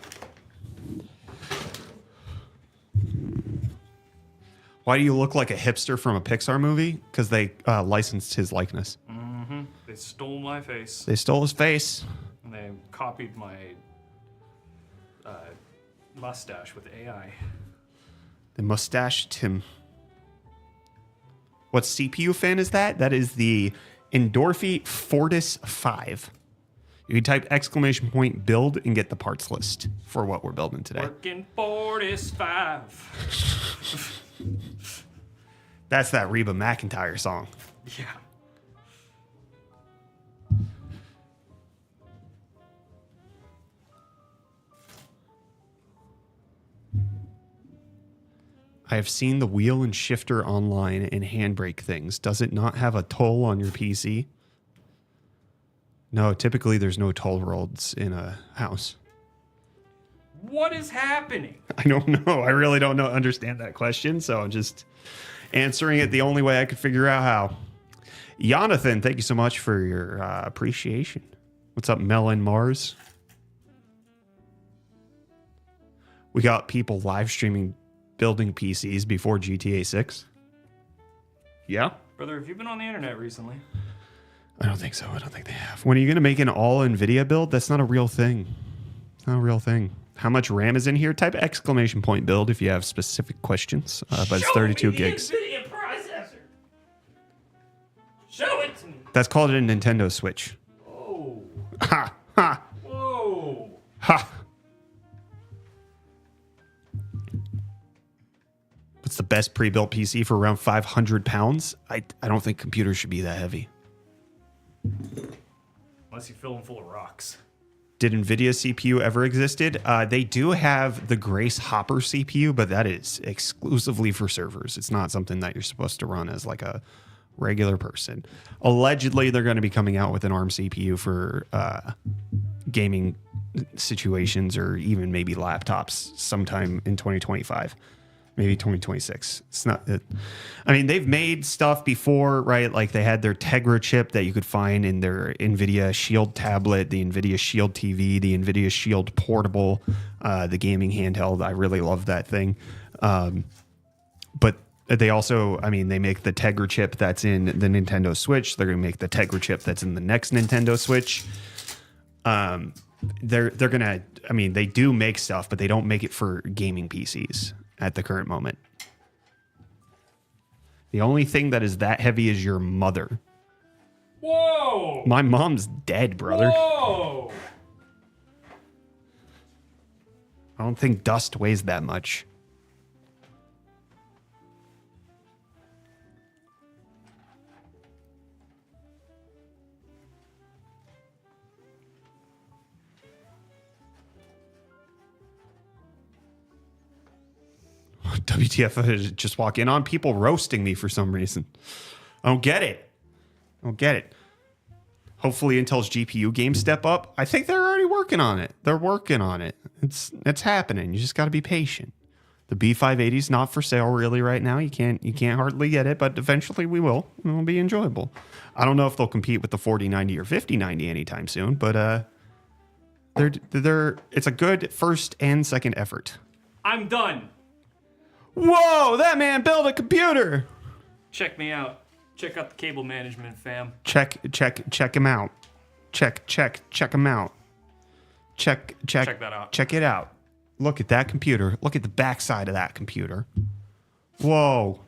Why do you look like a hipster from a Pixar movie? Because they licensed his likeness. Mm-hmm. They stole my face. They stole his face. And they copied my mustache with AI. They mustached him. What CPU fan is that? That is the Endorfy Fortis 5. You can type exclamation point build and get the parts list for what we're building today. Working Fortis 5. That's that Reba McEntire song. Yeah. I have seen the wheel and shifter online and handbrake things. Does it not have a toll on your PC? No, typically there's no toll roads in a house. What is happening? I don't know. I really don't know. Understand that question, so I'm just answering it the only way I could figure out how. Jonathan, thank you so much for your appreciation. What's up, Melon Mars? We got people live streaming building PCs before GTA 6. Yeah? Brother, have you been on the internet recently? I don't think so. I don't think they have. When are you going to make an all NVIDIA build? That's not a real thing. It's not a real thing. How much RAM is in here? Type exclamation point build if you have specific questions. But it's 32 gigs. NVIDIA processor. Show it to me. That's called a Nintendo Switch. Oh. Ha! Ha! Whoa. Ha! What's the best pre-built PC for around 500 pounds? I don't think computers should be that heavy. Unless you fill them full of rocks. Did NVIDIA CPU ever existed? They do have the Grace Hopper CPU, but that is exclusively for servers. It's not something that you're supposed to run as like a regular person. Allegedly, they're going to be coming out with an ARM CPU for gaming situations or even maybe laptops sometime in 2025. Maybe 2026. It's not. I mean, they've made stuff before, right? Like they had their Tegra chip that you could find in their NVIDIA Shield tablet, the NVIDIA Shield TV, the NVIDIA Shield Portable, the gaming handheld. I really love that thing. But they also, I mean, they make the Tegra chip that's in the Nintendo Switch. They're going to make the Tegra chip that's in the next Nintendo Switch. They're going to, I mean, they do make stuff, but they don't make it for gaming PCs at the current moment. The only thing that is that heavy is your mother. Whoa! My mom's dead, brother. Whoa! I don't think dust weighs that much. WTF, I just walk in on people roasting me for some reason. I don't get it. Hopefully Intel's GPU games step up. I think they're already working on it. It's happening. You just got to be patient. The B580 is not for sale really right now. You can't hardly get it, but eventually we will. It'll be enjoyable. I don't know if they'll compete with the 4090 or 5090 anytime soon, but it's a good first and second effort. I'm done. Whoa, that man built a computer. Check me out. Check out the cable management, fam. Check him out. Check him out. Check that out. Check it out. Look at that computer. Look at the backside of that computer. Whoa.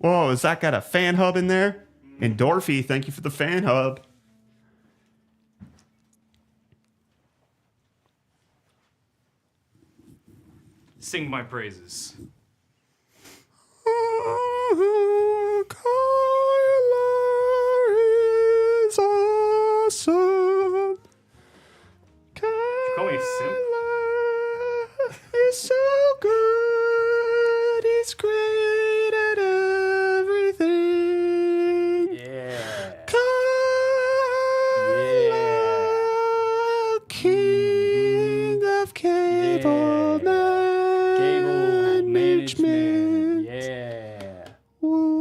Has that got a fan hub in there? Endorfy, thank you for the fan hub. Sing my praises. Kyler is awesome. Call me Simp? He's so good. He's great at everything. Yeah. Kyler, king of cable management. Yeah. Woo.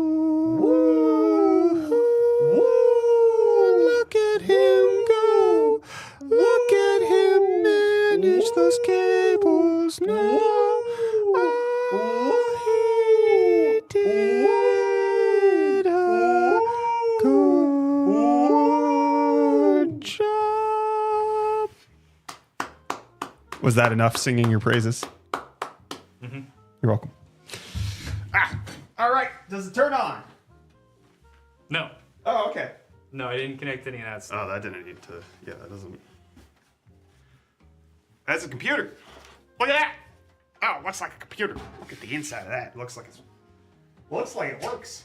Look at him go. Look at him manage those cables now. Oh, he did a good job. Was that enough singing your praises? Mm-hmm. You're welcome. All right. Does it turn on? No. Oh, okay. No, I didn't connect any of that stuff. Oh, that didn't need to. Yeah, that doesn't. That's a computer. Look at that. Oh, it looks like a computer. Look at the inside of that. It looks like it works.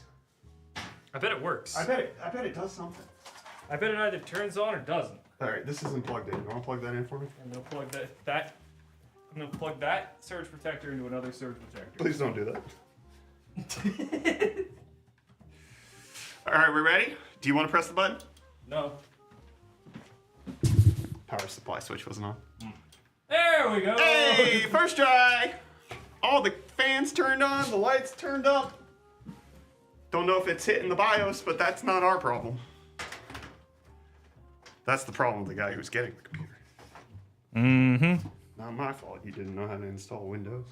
I bet it works. I bet it does something. I bet it either turns on or doesn't. All right, this isn't plugged in. You want to plug that in for me? I'm gonna plug that. I'm gonna plug that surge protector into another surge protector. Please don't do that. All right, we ready? Do you want to press the button? No. Power supply switch wasn't on. There we go. Hey, first try. All the fans turned on, the lights turned up. Don't know if it's hitting the BIOS, but that's not our problem. That's the problem with the guy who's getting the computer. Mm-hmm. Not my fault. He didn't know how to install Windows.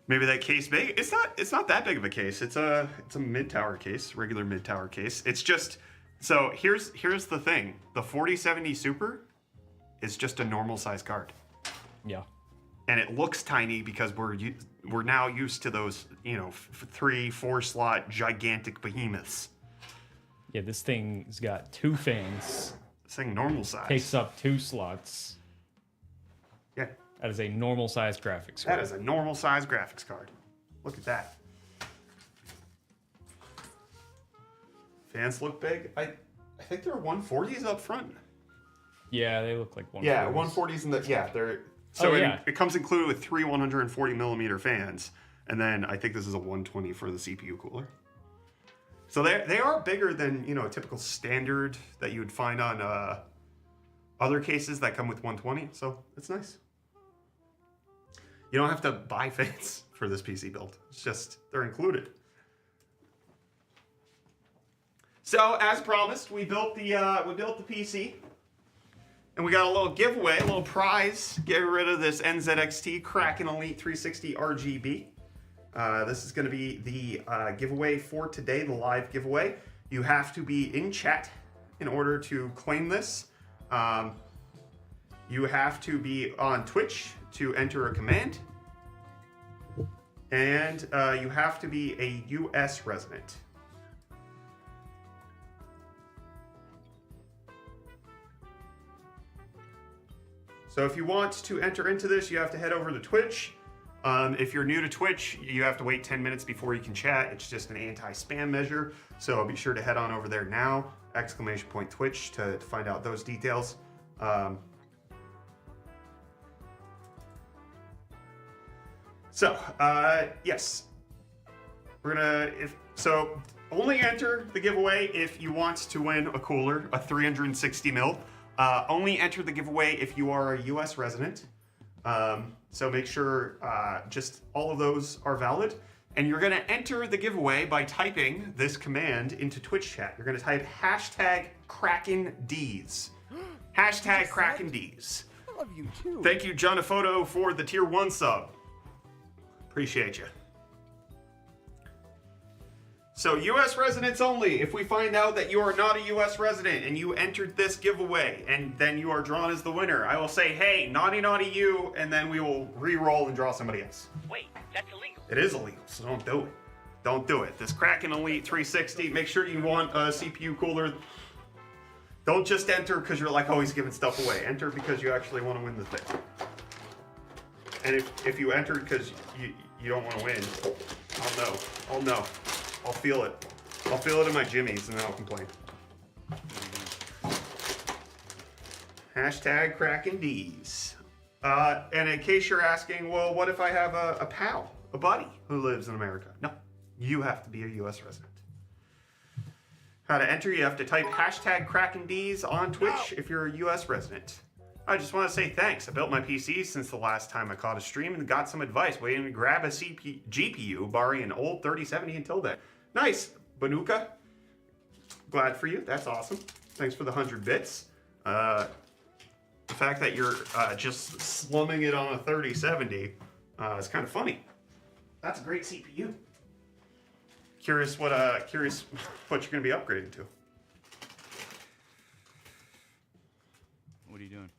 Maybe that case big. It's not that big of a case. It's a mid-tower case, regular mid-tower case. It's So here's the thing. The 4070 Super is just a normal size card. Yeah. And it looks tiny because we're now used to those, 3-4 slot gigantic behemoths. Yeah, this thing's got 2 fans. This thing normal size. Takes up 2 slots. Yeah. That is a normal size graphics That card. is a normal size graphics card. Look at that. Fans look big. I think there are 140s up front. Yeah, they look like 140s. Yeah, 140s in the they're so yeah. it comes included with 3 140 millimeter fans, and then I think this is a 120 for the CPU cooler. So they are bigger than a typical standard that you would find on other cases that come with 120. So it's nice. You don't have to buy fans for this PC build. It's just they're included. So as promised, we built the PC. And we got a little giveaway, a little prize. Get rid of this NZXT Kraken Elite 360 RGB. This is going to be the giveaway for today, the live giveaway. You have to be in chat in order to claim this. You have to be on Twitch to enter a command. And you have to be a US resident. So if you want to enter into this, you have to head over to Twitch. If you're new to Twitch, you have to wait 10 minutes before you can chat. It's just an anti-spam measure. So be sure to head on over there now, !Twitch, to find out those details. Yes. Only enter the giveaway if you want to win a cooler, a 360 mil. Only enter the giveaway if you are a US resident. So make sure just all of those are valid. And you're gonna enter the giveaway by typing this command into Twitch chat. You're gonna type #KrakenDs. #KrakenDs. I love you too. Thank you, Jonafoto, for the tier 1 sub. Appreciate you. So US residents only. If we find out that you are not a US resident and you entered this giveaway and then you are drawn as the winner, I will say, hey, naughty you, and then we will re-roll and draw somebody else. Wait, that's illegal. It is illegal, so don't do it. Don't do it. This Kraken Elite 360, make sure you want a CPU cooler. Don't just enter because you're like always giving stuff away. Enter because you actually want to win the thing. And if you entered because you don't want to win, I'll know. I'll know. I'll feel it. I'll feel it in my jimmies and then I'll complain. #KrakenDs. And in case you're asking, well, what if I have a pal, a buddy who lives in America? No, you have to be a US resident. How to enter, you have to type #KrakenDs on Twitch if you're a US resident. I just want to say thanks. I built my PC since the last time I caught a stream and got some advice. Waiting to grab a GPU, borrowing an old 3070 until then. Nice, Banuka. Glad for you. That's awesome. Thanks for the 100 bits. The fact that you're just slumming it on a 3070 is kind of funny. That's a great CPU. Curious what you're going to be upgrading to. What are you doing?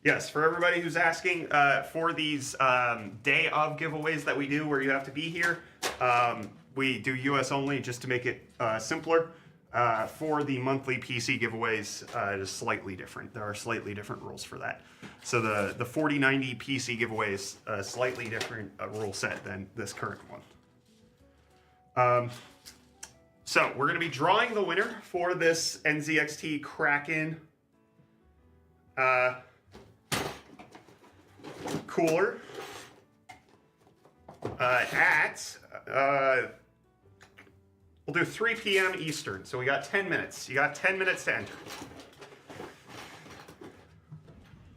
Yes, for everybody who's asking, for these day of giveaways that we do where you have to be here, we do US only just to make it simpler. For the monthly PC giveaways, it is slightly different. There are slightly different rules for that. So the 4090 PC giveaway is a slightly different rule set than this current one. So we're going to be drawing the winner for this NZXT Kraken cooler we'll do 3 p.m. Eastern. So we got 10 minutes. You got 10 minutes to enter.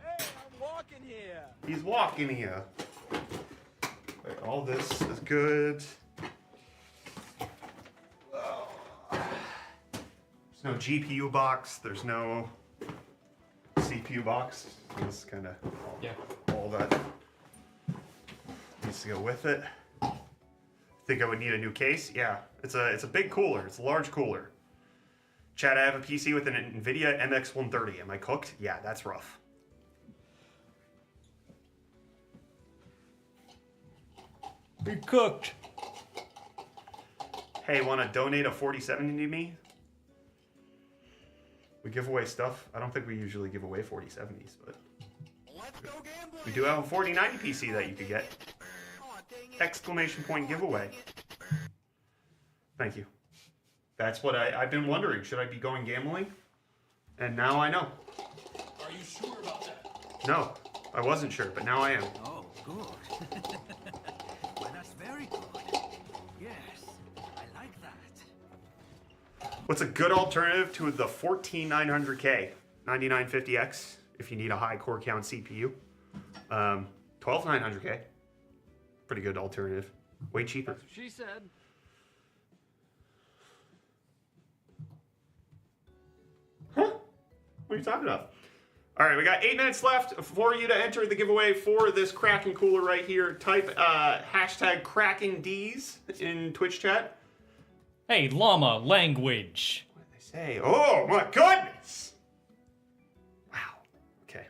Hey, I'm walking here. He's walking here. Wait, all this is good. There's no GPU box. There's no CPU box. So this is kind of all that needs to go with it. Think I would need a new case? Yeah, it's a big cooler. It's a large cooler. Chad, I have a PC with an NVIDIA MX 130. Am I cooked? Yeah, that's rough. Be cooked. Hey, want to donate a 4070 to me? We give away stuff. I don't think we usually give away 4070s, but we do have a 4090 PC that you could get. Exclamation point giveaway. Thank you. That's what I've been wondering. Should I be going gambling? And now I know. Are you sure about that? No, I wasn't sure, but now I am. Oh, good. Well, that's very good. Yes, I like that. What's a good alternative to the 14900K 9950X if you need a high core count CPU? 12900K. Pretty good alternative. Way cheaper. She said. Huh? What are you talking about? All right, we got 8 minutes left for you to enter the giveaway for this Kraken cooler right here. Type hashtag KrakenDs in Twitch chat. Hey, llama language. What did they say? Oh my goodness! Wow. Okay.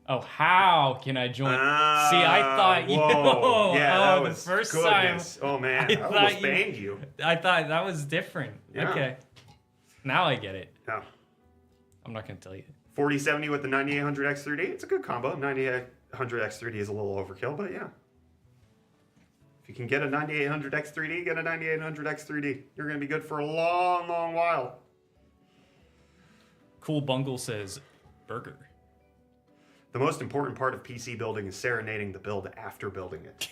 Oh, how can I join? See, I thought you. Whoa. Yeah, that the was first goodness. time. Oh man, I I almost thought banged you. I thought that was different. Yeah. Okay. Now I get it. No. I'm not gonna tell you. 4070 with the 9800 X3D. It's a good combo. 9800 X3D is a little overkill, but yeah. If you can get a 9800 X3D, get a 9800 X3D. You're gonna be good for a long, long while. Cool Bungle says, burger. The most important part of PC building is serenading the build after building it.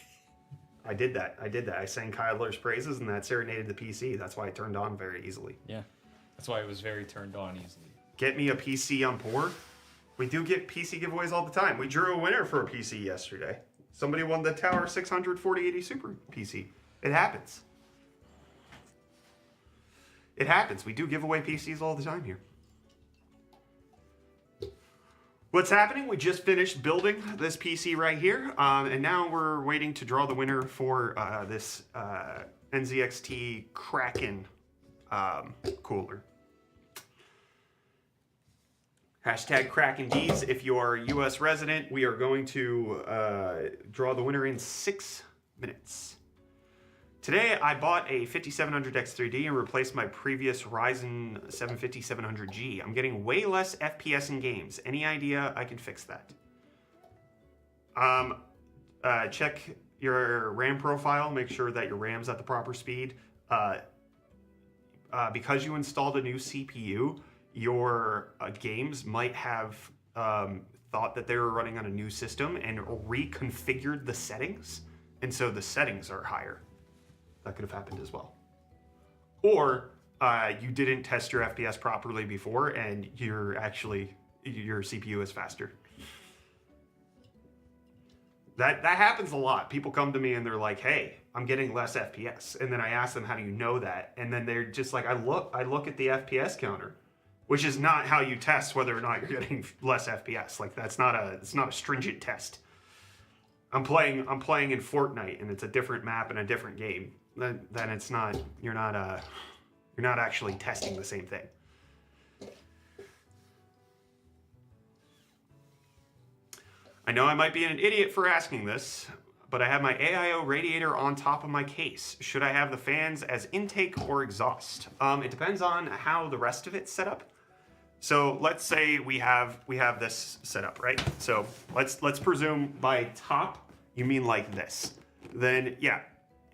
I did that. I sang Kyler's praises, and that serenaded the PC. That's why it turned on very easily. Yeah. That's why it was very turned on easily. Get me a PC on board. We do get PC giveaways all the time. We drew a winner for a PC yesterday. Somebody won the Tower 600 4080 Super PC. It happens. It happens. We do give away PCs all the time here. What's happening? We just finished building this PC right here, and now we're waiting to draw the winner for this NZXT Kraken cooler. Hashtag KrakenDs. If you're a US resident, we are going to draw the winner in 6 minutes. Today, I bought a 5700 X3D and replaced my previous Ryzen 750-700G. I'm getting way less FPS in games. Any idea I can fix that? Check your RAM profile. Make sure that your RAM's at the proper speed. Because you installed a new CPU, your games might have thought that they were running on a new system and reconfigured the settings. And so the settings are higher. That could have happened as well. Or you didn't test your FPS properly before and your CPU is faster. That happens a lot. People come to me and they're like, hey, I'm getting less FPS. And then I ask them, how do you know that? And then they're just like, I look at the FPS counter, which is not how you test whether or not you're getting less FPS. Like it's not a stringent test. I'm playing in Fortnite and it's a different map and a different game. Then it's not, you're not actually testing the same thing. I know I might be an idiot for asking this, but I have my AIO radiator on top of my case. Should I have the fans as intake or exhaust? It depends on how the rest of it's set up. So let's say we have this set up, right? So let's presume by top you mean like this. Then yeah,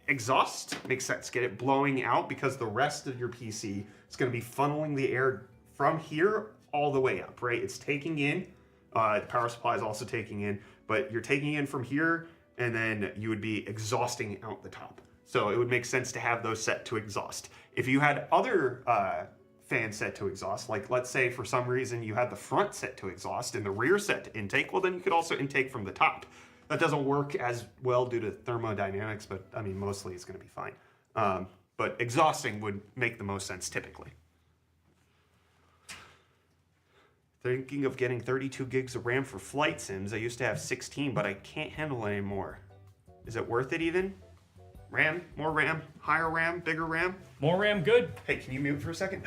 exhaust makes sense. Get it blowing out because the rest of your PC is going to be funneling the air from here all the way up, right? It's taking in. The power supply is also taking in, but you're taking in from here, and then you would be exhausting out the top. So it would make sense to have those set to exhaust. If you had other fans set to exhaust, like let's say for some reason you had the front set to exhaust and the rear set to intake, well then you could also intake from the top. That doesn't work as well due to thermodynamics, but I mean mostly it's going to be fine. But exhausting would make the most sense typically. Thinking of getting 32 gigs of RAM for flight sims. I used to have 16, but I can't handle it anymore. Is it worth it even? RAM, more RAM, higher RAM, bigger RAM. More RAM, good. Hey, can you mute for a second?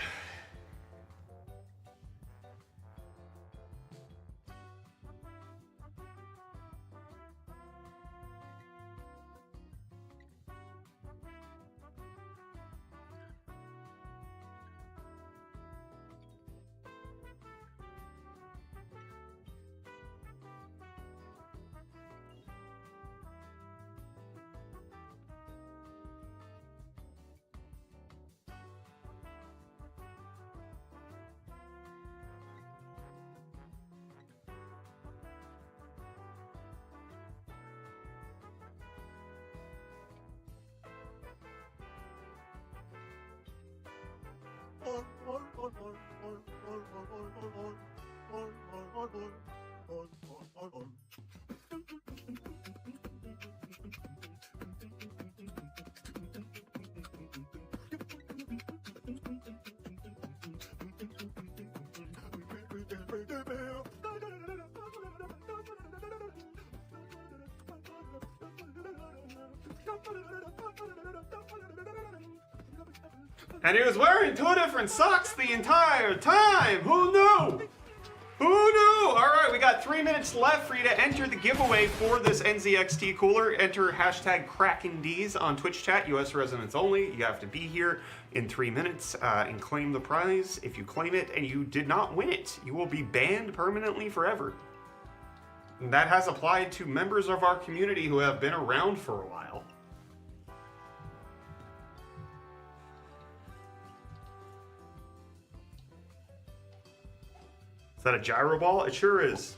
And he was wearing 2 different socks the entire time. Who knew? Who knew? All right, we got 3 minutes left for you to enter the giveaway for this NZXT cooler. Enter hashtag KrakenDs on Twitch chat, US residents only. You have to be here in 3 minutes and claim the prize. If you claim it and you did not win it, you will be banned permanently forever. And that has applied to members of our community who have been around for a while. Is that a gyro ball? It sure is.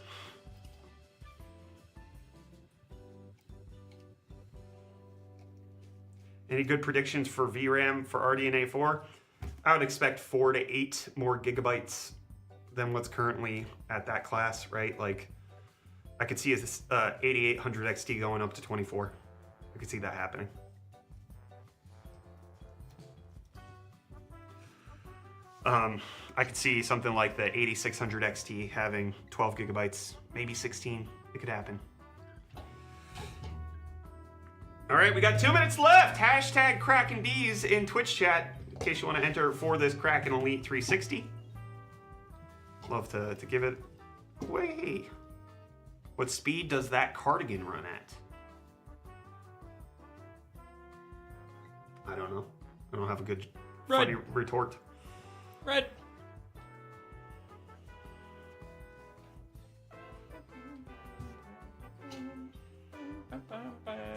Any good predictions for VRAM for RDNA 4? I would expect 4 to 8 more gigabytes than what's currently at that class, right? Like, I could see this 8800 XT going up to 24. I could see that happening. I could see something like the 8600 XT having 12 gigabytes, maybe 16. It could happen. All right, we got 2 minutes left. Hashtag KrakenDs in Twitch chat in case you want to enter for this Kraken Elite 360. Love to give it away. What speed does that cardigan run at? I don't know. I don't have a good funny retort. Red.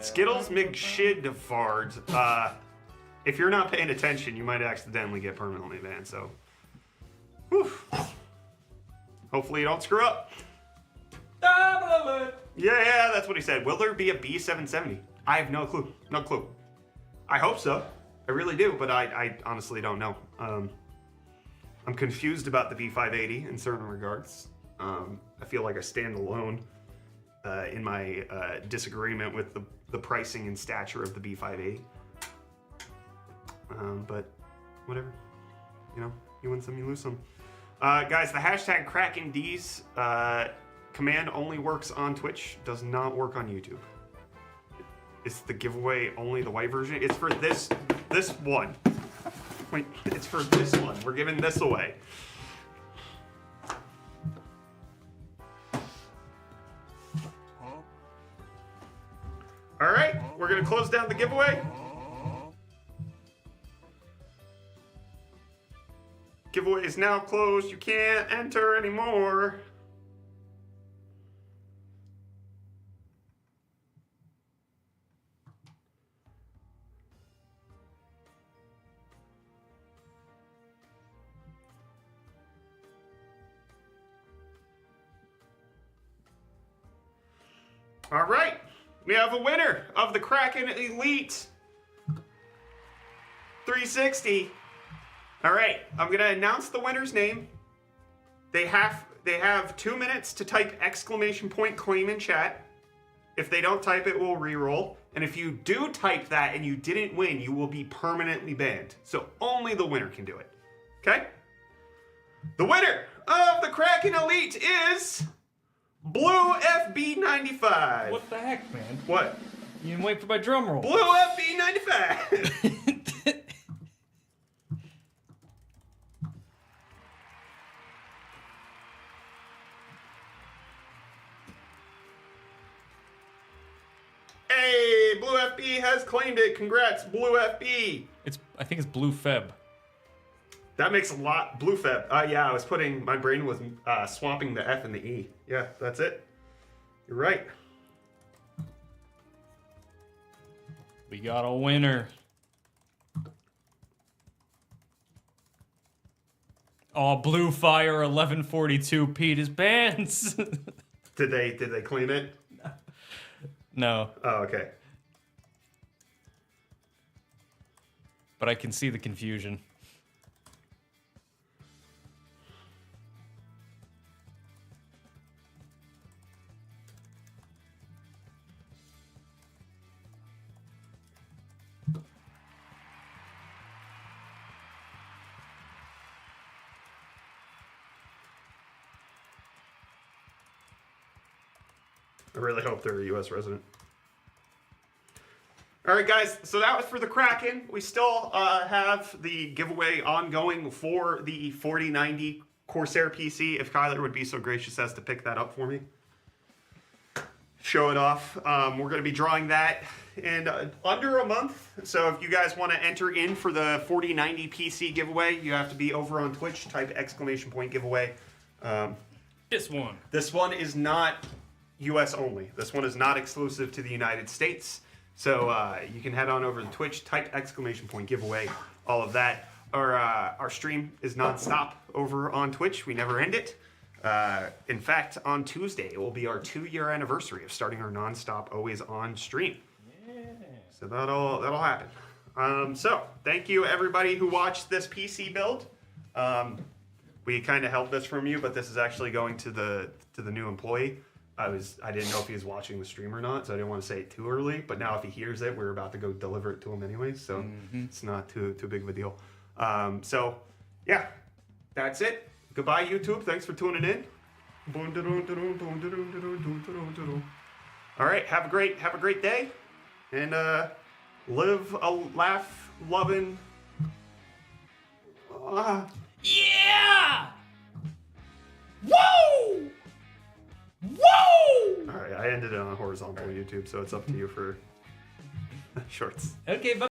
Skittles McShidfard. If you're not paying attention, you might accidentally get permanently banned, so. Whew. Hopefully you don't screw up. Yeah, that's what he said. Will there be a B770? I have no clue. No clue. I hope so. I really do, but I honestly don't know. I'm confused about the B580 in certain regards. I feel like I stand alone in my disagreement with the pricing and stature of the B580. But whatever. You know, you win some, you lose some. Guys, the hashtag KrakenDs command only works on Twitch, does not work on YouTube. It's the giveaway only, the white version. It's for this one. Wait, it's for this one. We're giving this away. All right, we're gonna close down the giveaway. Giveaway is now closed. You can't enter anymore. All right, we have a winner of the Kraken Elite 360. All right, I'm gonna announce the winner's name. They have 2 minutes to type !claim in chat. If they don't type it, we'll re-roll. And if you do type that and you didn't win, you will be permanently banned. So only the winner can do it. Okay? The winner of the Kraken Elite is Blue FB95. What the heck, man? What? You didn't wait for my drum roll. Blue FB95. Hey, Blue FB has claimed it. Congrats, Blue FB. I think it's Blue Feb. That makes a lot. Blue Feb. Yeah, I was putting, my brain was swapping the F and the E. Yeah, that's it. You're right. We got a winner. Oh, Blue Fire 1142 Pete his pants. Did they clean it? No, Oh, okay. but I can see the confusion. I really hope they're a U.S. resident. All right, guys. So that was for the Kraken. We still have the giveaway ongoing for the 4090 Corsair PC. If Kyler would be so gracious as to pick that up for me, show it off. We're going to be drawing that in under a month. So if you guys want to enter in for the 4090 PC giveaway, you have to be over on Twitch. Type !giveaway. This one. This one is not US only. This one is not exclusive to the United States. So you can head on over to Twitch, type !giveaway, all of that. Our stream is nonstop over on Twitch. We never end it. In fact, on Tuesday, it will be our 2-year anniversary of starting our nonstop, always on stream. Yeah. So that'll happen. So thank you everybody who watched this PC build. We kind of held this from you, but this is actually going to the new employee. I didn't know if he was watching the stream or not, so I didn't want to say it too early. But now if he hears it, we're about to go deliver it to him anyway, so it's not too big of a deal. So yeah, that's it. Goodbye, YouTube. Thanks for tuning in. All right, have a great day, and live a laugh loving. Yeah! Whoa! Whoa! All right, I ended it on horizontal YouTube, so it's up to you for shorts. Okay, bye.